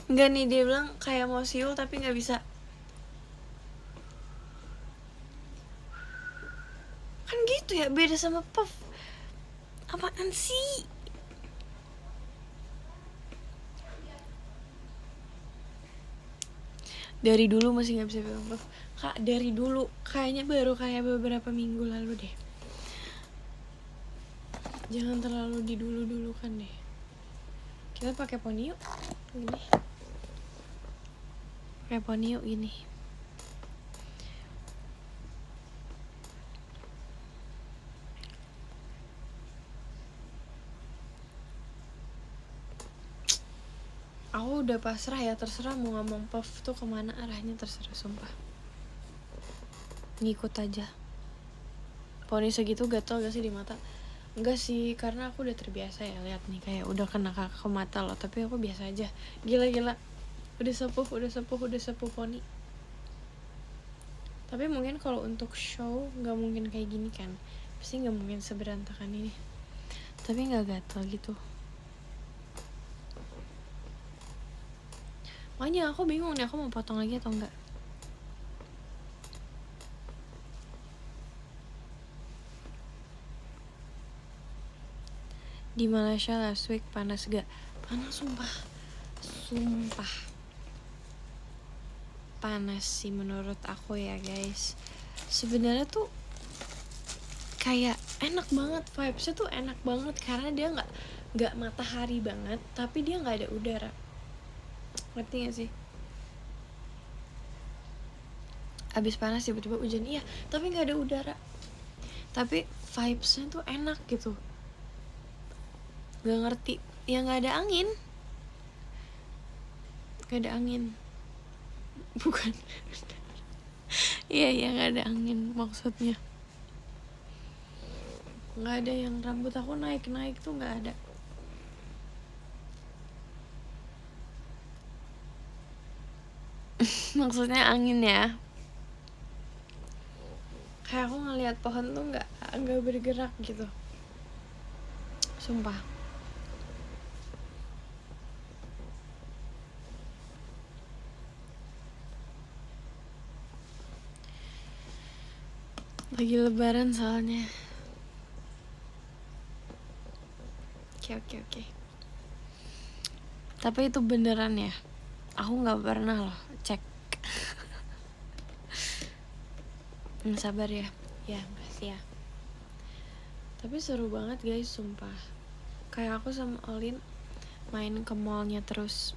A: Enggak nih, dia bilang kayak mau siul tapi nggak bisa. Kan gitu ya, beda sama Puff. Apaan sih? Dari dulu masih nggak bisa bilang Puff. Kak, dari dulu. Kayaknya baru kayak beberapa minggu lalu deh. Jangan terlalu didulu-dulu kan deh. Kita pakai poni yuk. Gini. Pakai poni yuk gini. Aku udah pasrah ya, terserah mau ngomong Puff tuh kemana arahnya, terserah sumpah. Ngikut aja. Poni segitu gatel gak sih di mata? Enggak sih, karena aku udah terbiasa ya lihat nih, kayak udah kena ke mata loh. Tapi aku biasa aja. Gila. Udah sepuh poni. Tapi mungkin kalau untuk show nggak mungkin kayak gini kan, pasti nggak mungkin seberantakan ini. Tapi nggak gatel gitu. Makanya aku bingung nih, aku mau potong lagi atau enggak. Di Malaysia last week panas gak? Panas sumpah panas sih menurut aku ya guys. Sebenarnya tuh kayak enak banget, vibesnya tuh enak banget karena dia nggak matahari banget tapi dia nggak ada udara, ngerti gak sih? Abis panas tiba-tiba hujan, iya tapi nggak ada udara, tapi vibesnya tuh enak gitu. Nggak ngerti ya, nggak ada angin bukan iya nggak ada angin maksudnya. Nggak ada yang rambut aku naik tuh, nggak ada. Maksudnya angin ya, kayak aku ngelihat pohon tuh nggak bergerak gitu, sumpah. Lagi lebaran soalnya. Oke. Tapi itu beneran ya, aku nggak pernah loh cek. Sabar ya makasih ya. Tapi seru banget guys, sumpah. Kayak aku sama Olin main ke mallnya terus,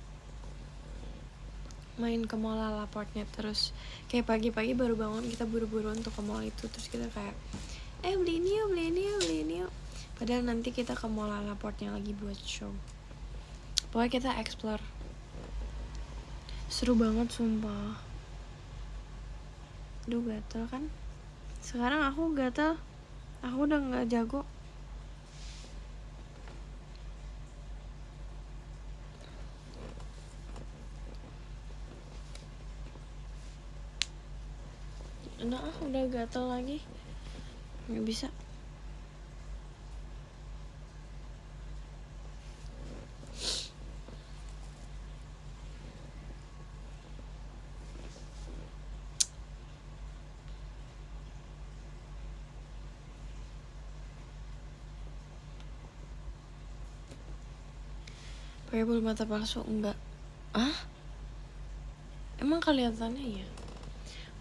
A: main ke mall Lalaportnya terus. Kayak pagi-pagi baru bangun kita buru-buru untuk ke mall itu, terus kita kayak beli ini yuk. Padahal nanti kita ke mall Lalaportnya lagi buat show. Pokoknya kita explore. Seru banget sumpah. Duh gatel kan. Sekarang aku gatel, aku udah gak jago. Nah, udah gatel lagi, nggak bisa. Pakai bulu mata palsu enggak? Emang kelihatannya ya?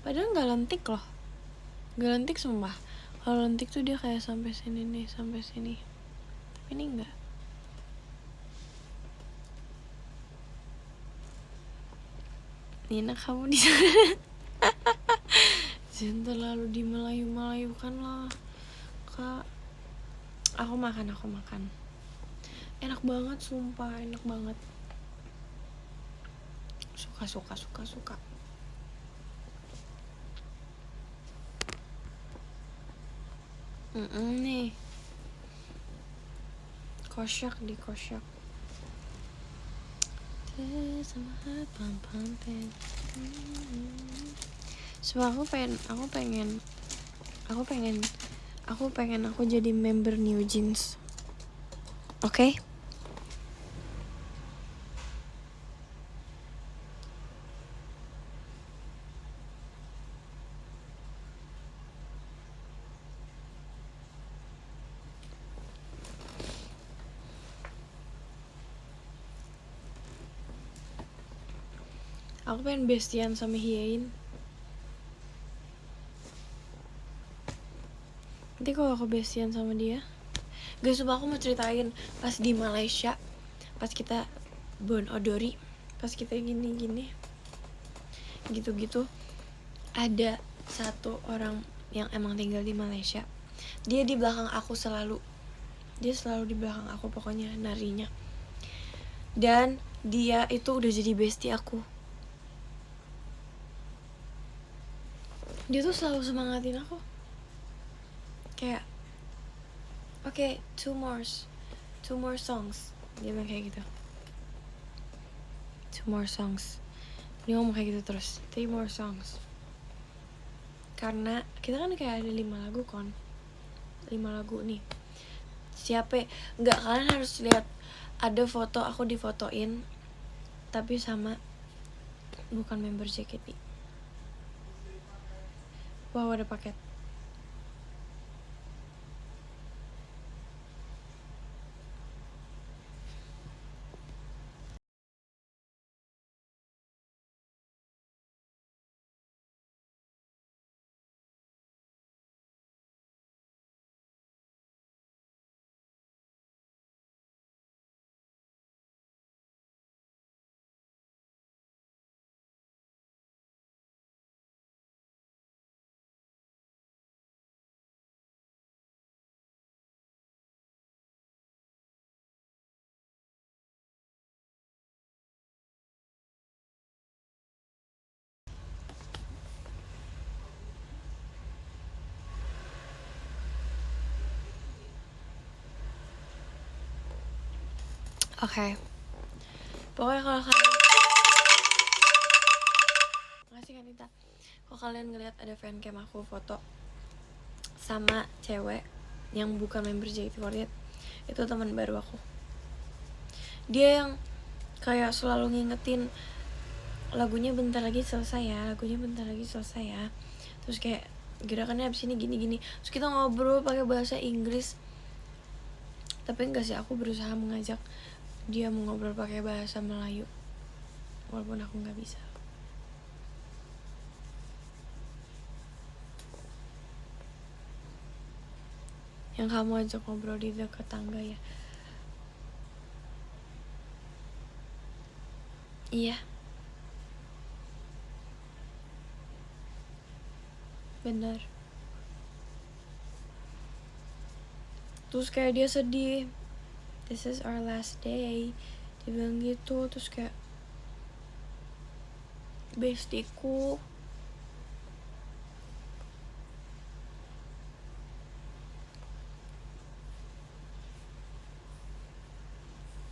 A: Padahal nggak lentik loh, nggak lentik sumpah. Kalau lentik tuh dia kayak sampai sini nih, sampai sini. Tapi ini enggak. Nina, kamu di sana. Jangan terlalu di Melayu-melayukan lah, Kak. Aku makan. Enak banget sumpah, enak banget. Suka. Nih. Kosyak. So aku pengen aku jadi member New Jeans. Oke? Aku pengen bestian sama Hyein. Nanti kalau aku bestian sama dia, guys, sumpah aku mau ceritain pas di Malaysia, pas kita Bon Odori, pas kita gini gitu, ada satu orang yang emang tinggal di Malaysia. Dia di belakang aku selalu di belakang aku, pokoknya narinya. Dan dia itu udah jadi bestie aku. Dia tuh selalu semangatin aku, kayak oke, two more songs. Dia bilang kayak gitu, 2 more songs. Dia ngomong kayak gitu terus, 3 more songs. Karena kita kan kayak ada 5 lagu nih. Siapa? Nggak, kalian harus lihat. Ada foto aku difotoin, tapi sama bukan member JKT. Wow, ada paket. Oke. Pokoknya kalau kalian makasih Kanita. Kalau kalian ngeliat ada fancam aku foto sama cewek yang bukan member JKT48, itu teman baru aku. Dia yang kayak selalu ngingetin lagunya bentar lagi selesai ya, terus kayak gerakannya abis ini gini. Terus kita ngobrol pakai bahasa Inggris, tapi enggak sih, aku berusaha mengajak dia mau ngobrol pakai bahasa Melayu walaupun aku nggak bisa. Yang kamu ajak ngobrol di dekat tangga ya? Iya, benar. Terus kayak dia sedih, this is our last day, dia bilang gitu. Terus kayak, bestiku,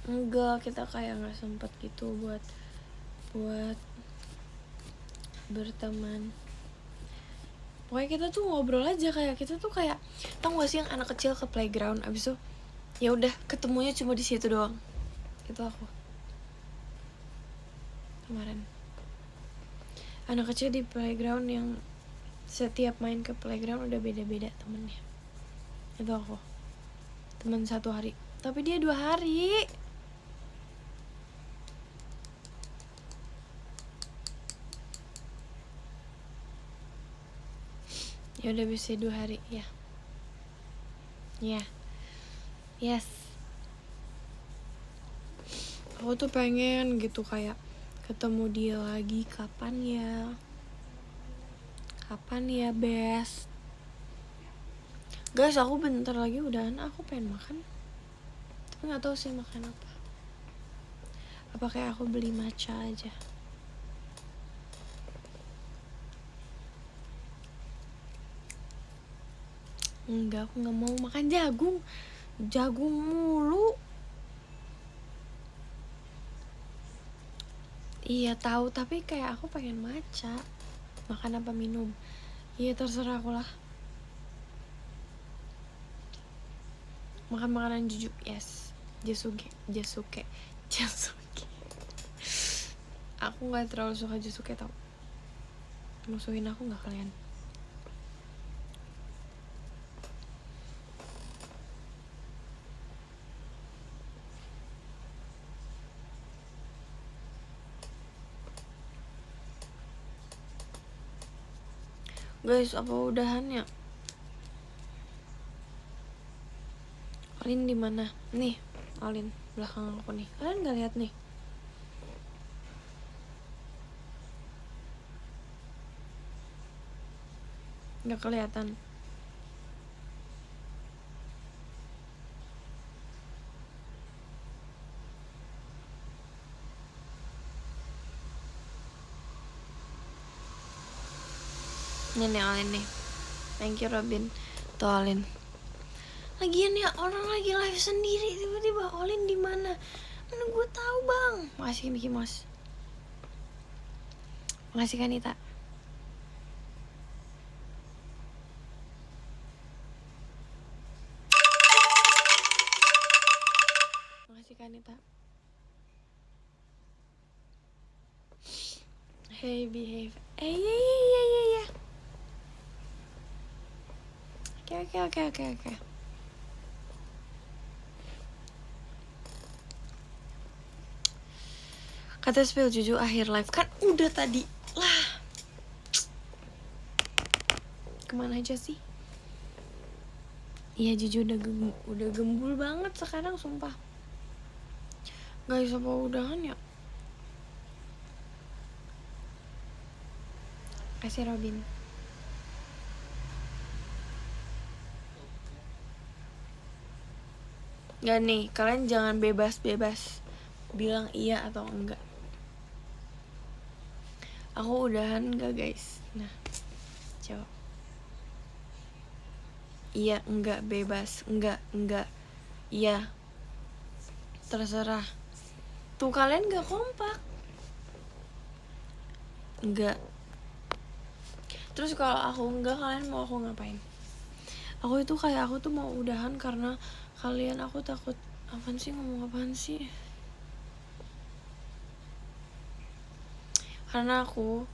A: enggak, kita kayak nggak sempet gitu buat berteman. Pokoknya kita tuh ngobrol aja, kayak kita tuh kayak, tau gak sih yang anak kecil ke playground abis itu ya udah ketemunya cuma di situ doang. Itu aku kemarin, anak kecil di playground yang setiap main ke playground udah beda-beda temennya. Itu aku, teman 1 hari tapi dia 2 hari. Ya udah bisa 2 hari ya. Yes, aku tuh pengen gitu kayak ketemu dia lagi. Kapan ya best. Guys, aku bentar lagi udahan, aku pengen makan tapi nggak tahu sih makan apa kayak aku beli matcha aja. Enggak, aku nggak mau makan jagung mulu. Iya tahu, tapi kayak aku pengen matcha. Makan apa minum? Iya terserah aku lah. Makan makanan jujur, yes. Jasuke. Aku nggak terlalu suka Jasuke tau. Musuhin aku nggak kalian? Guys, apa udahan ya? Olin di mana? Nih, Olin belakang aku nih. Kalian nggak lihat nih? Nggak kelihatan. Ini nih Olin nih. Thank you Robin. Tuh Olin. Lagian ya, orang lagi live sendiri tiba-tiba Olin di mana? Mana gue tahu bang. Makasih Mickey Mouse. Makasih Kanita. Makasih Kanita. Hey behave. Iya. Oke. Kata spill jujur akhir live kan udah tadi lah. Kemana aja sih? Iya jujur udah gembul banget sekarang sumpah. Gak bisa bawa udahan ya. Kasih Robin. Gak nih, kalian jangan bebas-bebas bilang iya atau enggak. Aku udahan gak guys? Nah, jawab. Iya, enggak, bebas. Enggak. Iya. Terserah. Tuh kalian gak kompak. Enggak. Terus kalau aku enggak, kalian mau aku ngapain? Aku itu kayak aku tuh mau udahan karena kalian, aku takut. Apaan sih, ngomong apaan sih? Karena aku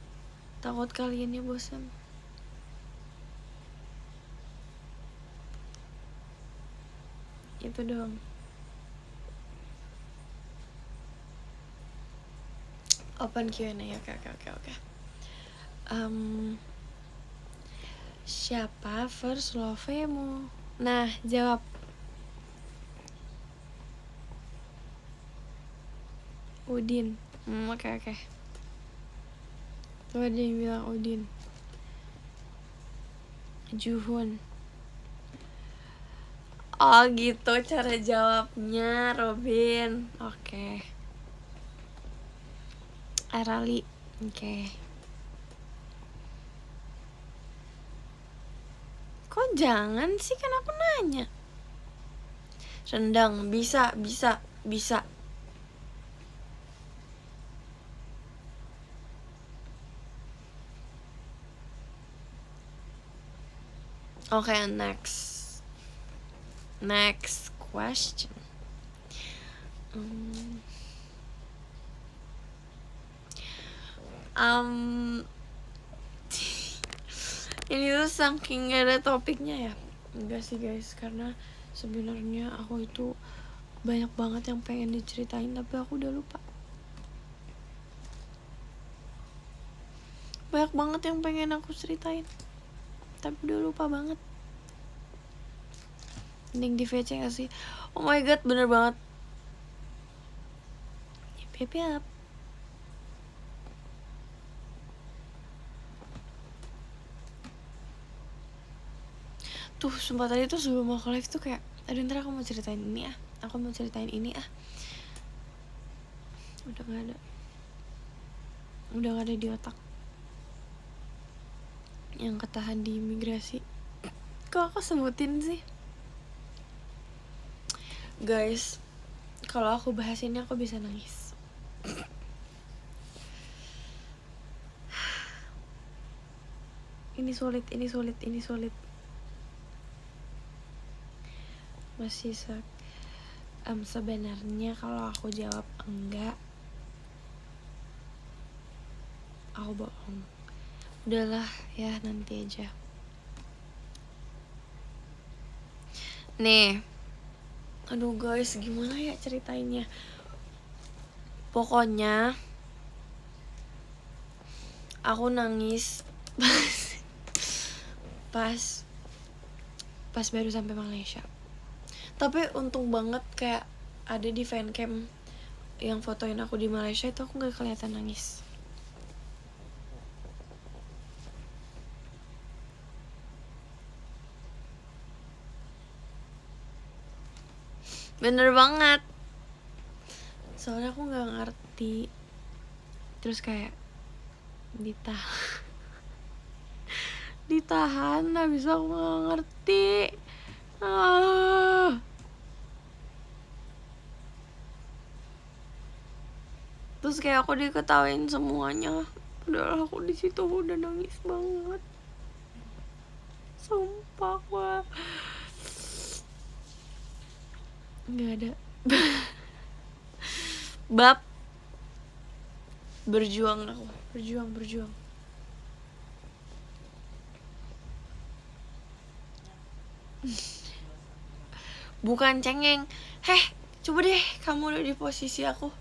A: takut kaliannya bosan. Itu doang. Open Q&A. Oke. Siapa first love-mu? Nah, jawab. Udin. Oke. Tuh ada yang bilang Udin. Juhun. Oh gitu cara jawabnya, Robin. Oke. Arali. Oke. Kok jangan sih, kan aku nanya. Rendang. Bisa. Oke, next question. Ini tuh saking gak ada topiknya ya. Enggak sih guys, karena sebenarnya aku itu banyak banget yang pengen diceritain tapi aku udah lupa. Banyak banget yang pengen aku ceritain tapi udah lupa banget. Mending di VC gak sih? Oh my god, bener banget. Yap. Tuh sumpah tadi tuh sebelum aku live tuh kayak, aduh ntar aku mau ceritain ini ah, aku mau ceritain ini ah. Udah gak ada di otak. Yang ketahan di imigrasi. Kok aku sebutin sih? Guys, kalau aku bahas ini aku bisa nangis. Ini sulit. Masih sebenarnya kalau aku jawab enggak, aku bohong. Udahlah ya, nanti aja. Nih, aduh guys, gimana ya ceritainnya? Pokoknya aku nangis pas baru sampai Malaysia. Tapi untung banget kayak ada di fancam yang fotoin aku di Malaysia itu aku gak kelihatan nangis. Bener banget. Soalnya aku gak ngerti. Terus kayak ditahan habis aku gak ngerti. Terus kayak aku diketawain semuanya. Padahal aku di situ udah nangis banget. Sumpah gue nggak ada. Bab berjuang aku. Berjuang. Bukan cengeng. Coba deh kamu udah di posisi aku.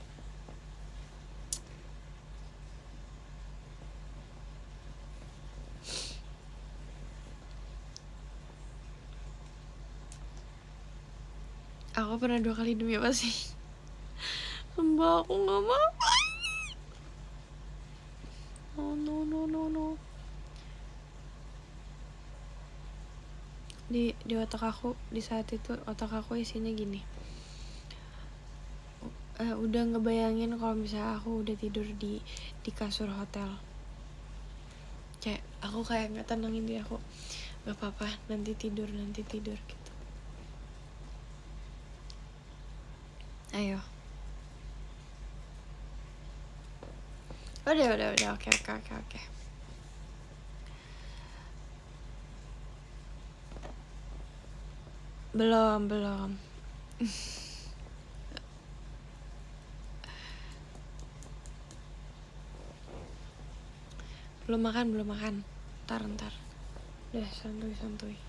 A: Aku pernah 2 kali demi apa sih? Sumpah aku gak mau. No. Di otak aku, di saat itu otak aku isinya gini. Udah ngebayangin kalau misalnya aku udah tidur di kasur hotel. Kayak aku kayak nggak tenangin diri aku. Gak apa-apa, nanti tidur gitu. Ayo. Udah, oke. Belum. belum makan. Ntar. Udah, santuy.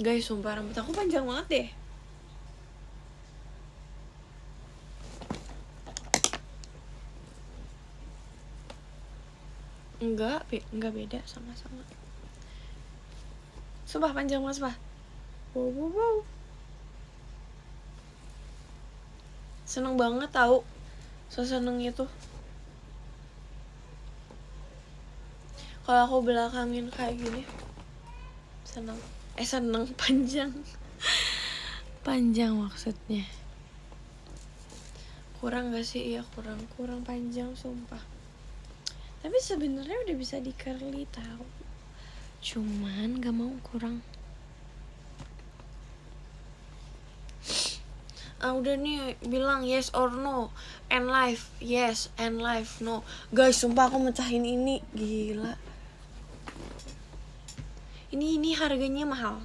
A: Guys, sumpah rambut aku panjang banget deh. Enggak beda, sama-sama. Sumpah panjang banget, sumpah. Wow. Seneng banget tahu. Senengnya tuh. Kalau aku belakangin kayak gini. Seneng panjang. Panjang maksudnya. Kurang gak sih? Iya, kurang panjang sumpah. Tapi sebenarnya udah bisa di curly tahu. Cuman gak mau kurang. Udah nih bilang yes or no and life, yes and life no. Guys, sumpah aku mecahin ini. Gila. Ini harganya mahal.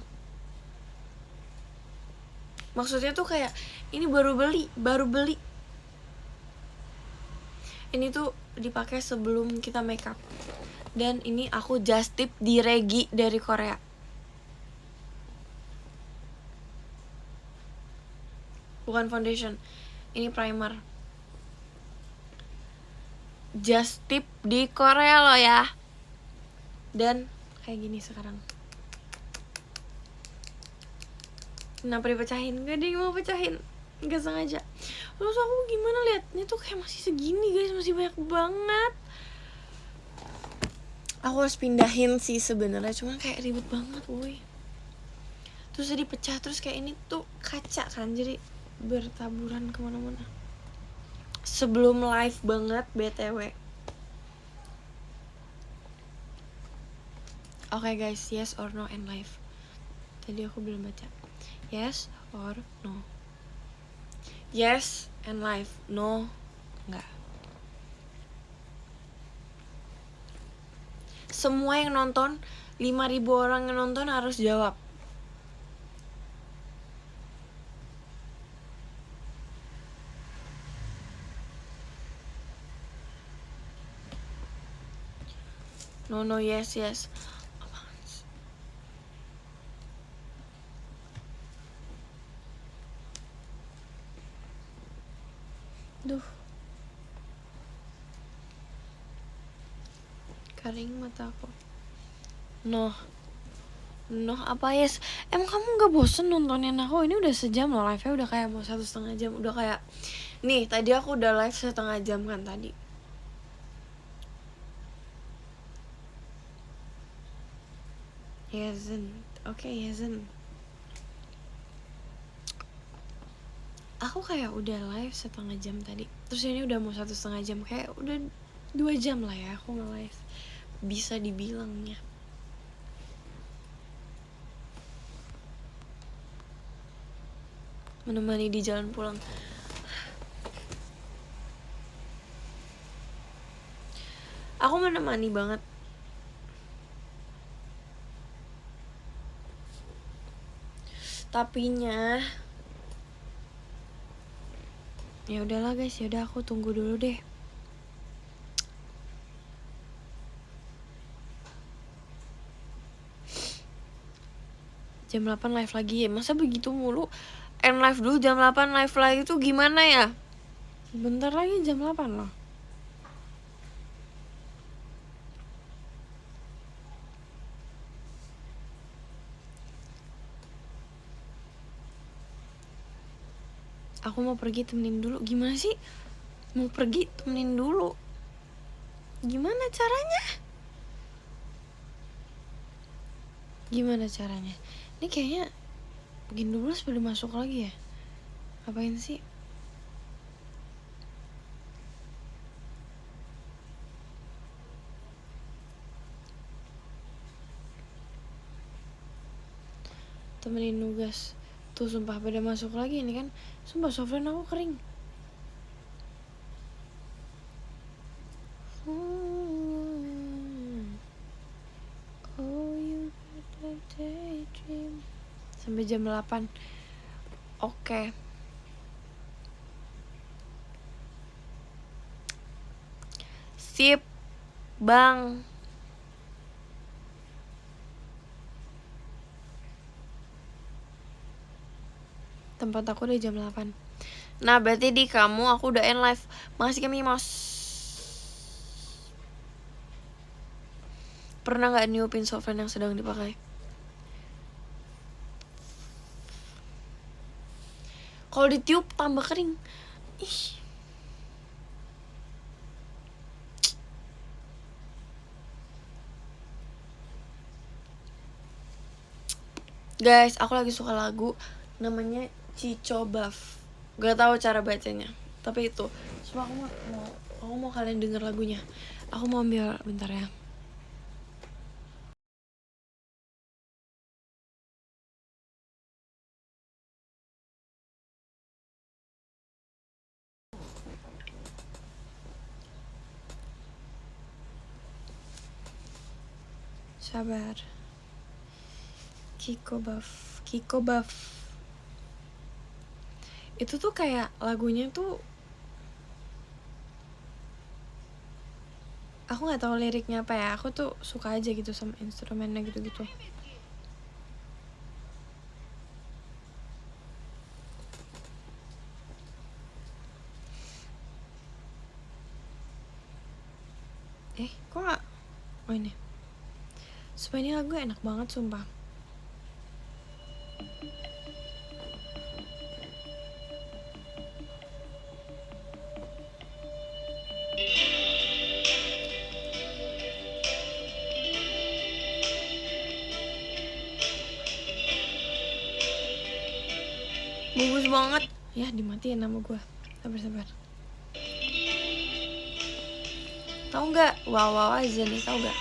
A: Maksudnya tuh kayak ini baru beli. Ini tuh dipakai sebelum kita makeup. Dan ini aku just tip di Regi dari Korea. Bukan foundation, ini primer. Just tip di Korea loh ya. Dan kayak gini sekarang. Kenapa dipecahin? Gak ada yang mau pecahin. Gak sengaja. Terus aku gimana liatnya tuh kayak masih segini guys. Masih banyak banget. Aku harus pindahin sih sebenarnya. Cuman kayak ribet banget woy. Terus jadi pecah. Terus kayak ini tuh kaca kan. Jadi bertaburan kemana-mana. Sebelum live banget BTW. Oke guys, yes or no and live. Tadi aku belum baca. Yes or no. Yes and live. No, enggak. Semua yang nonton, 5.000 orang yang nonton harus jawab. No, yes. Duh. Kering mata aku. No apa yes? Emang kamu gak bosen nontonin aku? Ini udah sejam loh live-nya. Udah kayak mau 1,5 jam. Udah kayak nih tadi aku udah live 1,5 jam kan tadi. Yezen. Oke, Yezen. Aku kayak udah live 1,5 jam tadi. Terus ini udah mau 1,5 jam. Kayak udah 2 jam lah ya aku nge-live. Bisa dibilangnya. Menemani di jalan pulang. Aku menemani banget. Tapinya Ya udahlah guys, ya udah aku tunggu dulu deh. Jam 8 live lagi ya, masa begitu mulu? End live dulu, jam 8 live lagi tuh gimana ya? Bentar lagi jam 8 loh. Aku mau pergi, temenin dulu. Gimana sih? Mau pergi, temenin dulu. Gimana caranya? Gimana caranya? Ini kayaknya bikin 12 baru masuk lagi ya? Apain sih? Temenin nugas. Tuh sumpah pada masuk lagi ini kan. Sumpah software aku kering. Oh, you got a daydream. Sampai jam 8. Oke. Sip, Bang. Tempat aku udah jam 8. Nah, berarti di kamu aku udah end live. Makasih kami Mos. Pernah gak niupin software yang sedang dipakai? Kalau ditiup tambah kering. Ih. Guys, aku lagi suka lagu namanya Cico Buff. Gak tahu cara bacanya, tapi itu. Cuma aku mau kalian denger lagunya. Aku mau ambil bentar ya. Sabar. Kiko Buff. Itu tuh kayak lagunya tuh aku nggak tahu liriknya apa ya. Aku tuh suka aja gitu sama instrumennya gitu-gitu. Kok nggak? Oh ini. Supaya ini lagu enak banget sumpah. Bagus banget. Ya dimatiin nama gue. Sabar. Tahu nggak? Wow aja nih, tahu nggak?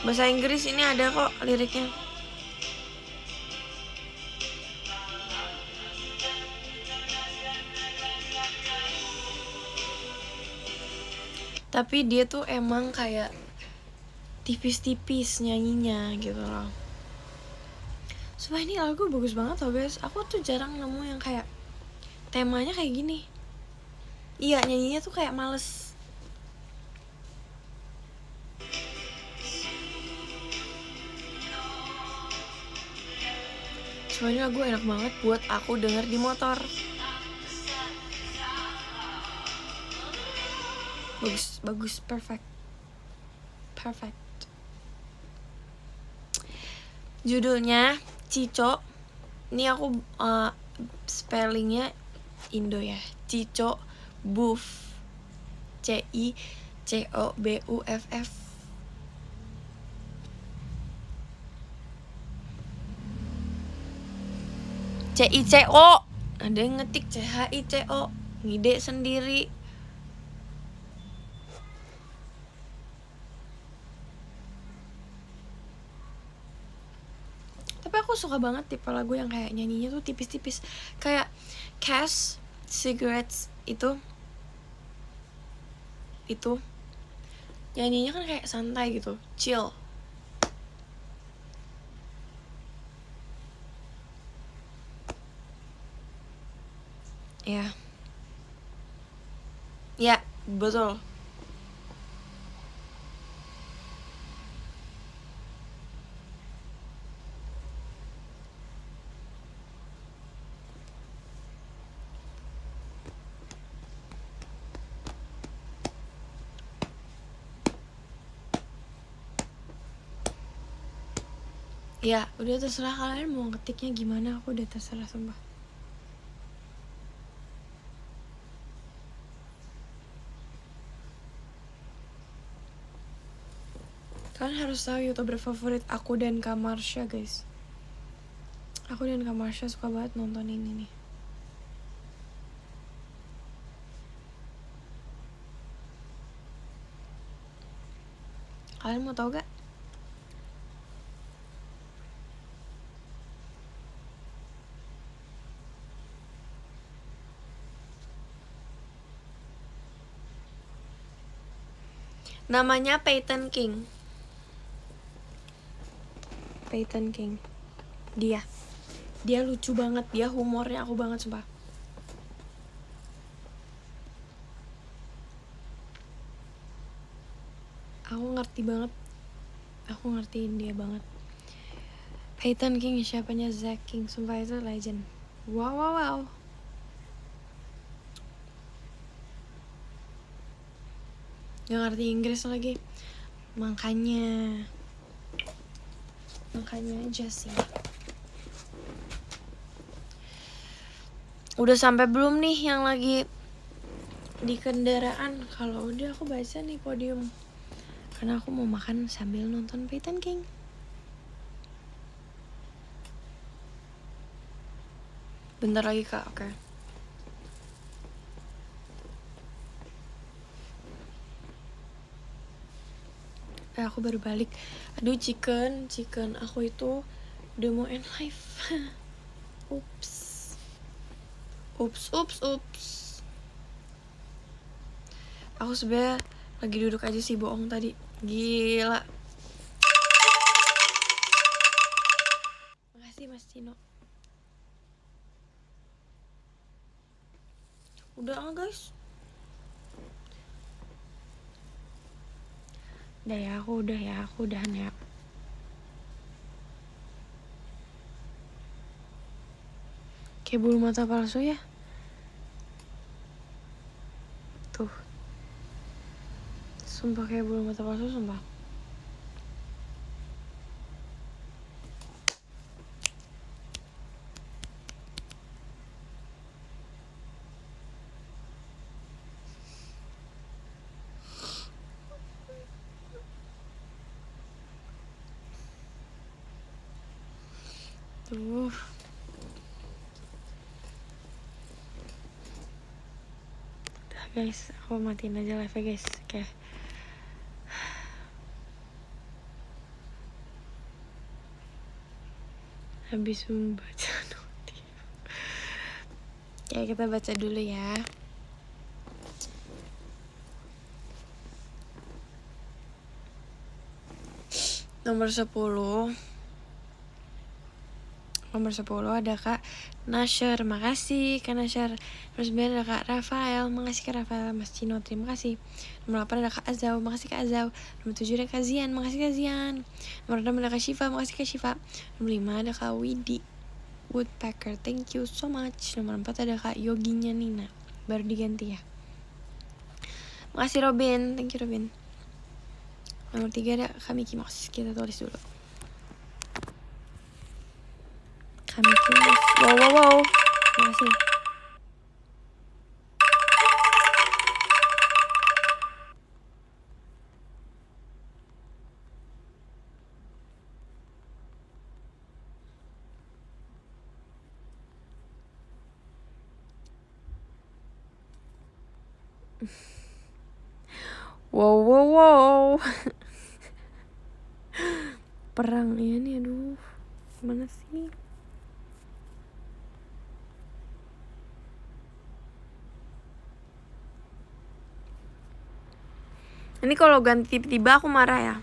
A: Bahasa Inggris ini ada kok liriknya. Tapi dia tuh emang kayak tipis-tipis nyanyinya gitu loh. Sumpah ini lagu bagus banget loh guys. Aku tuh jarang nemu yang kayak temanya kayak gini. Iya, nyanyinya tuh kayak males. Soalnya lagu enak banget buat aku denger di motor. Bagus, perfect. Judulnya Cico. Ini aku spellingnya Indo ya. Cico Buff. CICOBUFF. CICO, ada yang ngetik CHICO, ngide sendiri. Tapi aku suka banget tipe lagu yang kayak nyanyinya tuh tipis-tipis, kayak Cash Cigarettes itu nyanyinya kan kayak santai gitu, chill. Ya, betul. Ya, udah terserah kalian mau ngetiknya gimana, aku udah terserah sumpah. Kalian harus tahu YouTuber favorit aku dan Kak Marsha, guys. Aku dan Kak Marsha suka banget nonton ini nih. Kalian mau tahu gak? Namanya Peyton King. Peyton King. Dia lucu banget, dia humornya aku banget sumpah. Aku ngertiin dia banget. Peyton King siapanya Zack King, sumpah itu legend. Wow. Gak ngerti Inggris lagi, makanya aja sih. Udah sampai belum nih yang lagi di kendaraan? Kalau udah aku baca nih podium, karena aku mau makan sambil nonton Peyton King. Bentar lagi Kak, oke. Aku baru balik. Aduh chicken aku itu udah mau end live. Ups. Aku sebenernya lagi duduk aja sih, bohong tadi. Gila. Makasih Mas Cino. Udah guys. Udah ya, aku udahan ya. Kayak bulu mata palsu ya. Tuh. Sumpah kayak bulu mata palsu, sumpah. Tuh. Udah guys, aku matiin aja live ya guys. Oke. Habis membaca notif. Ya kita baca dulu ya. Nomor 10 ada Kak Nasher, makasih Kak Nasher. Nomor 9 ada Kak Rafael, makasih Kak Rafael. Mas Cino, terima kasih. Nomor 8 ada Kak Azau, makasih Kak Azau. Nomor 7 ada Kak Zian, makasih Kak Zian. Nomor 6 ada Kak Shiva, makasih Kak Shiva. Nomor 5 ada Kak Widi Woodpecker, thank you so much. Nomor 4 ada Kak Yoginya Nina, baru diganti ya. Makasih Robin, thank you Robin. Nomor 3 ada Kak Miki Mouse, kita tulis dulu. Kak Miki Mouse, wow. Makasih. Wow. Perang ya nih, aduh. Gimana sih? Ini kalau ganti tiba-tiba aku marah ya.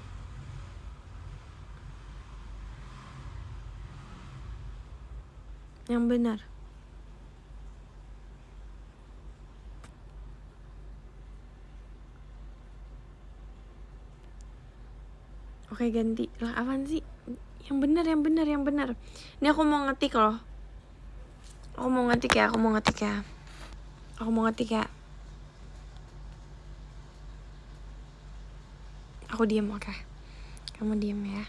A: Yang benar. Oke, ganti. Lah apaan sih? Yang benar. Ini aku mau ngetik loh. Aku mau ngetik ya. Aku diem, oke. Kamu diem ya.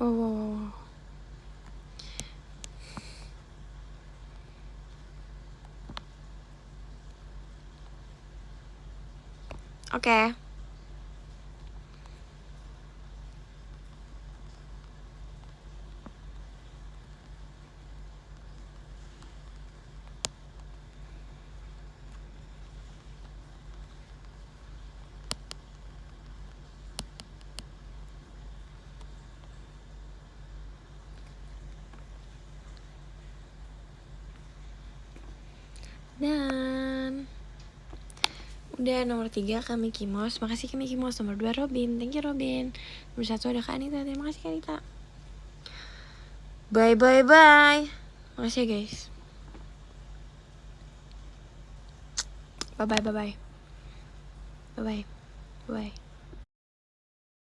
A: Wow. Oke. Dan udah nomor 3 kami Kimos. Makasih kami Kimos. Nomor 2 Robin. Thank you Robin. Nomor 1 ada Kak Anita. Terima kasih Kak Anita. Bye. Makasih ya guys. Bye.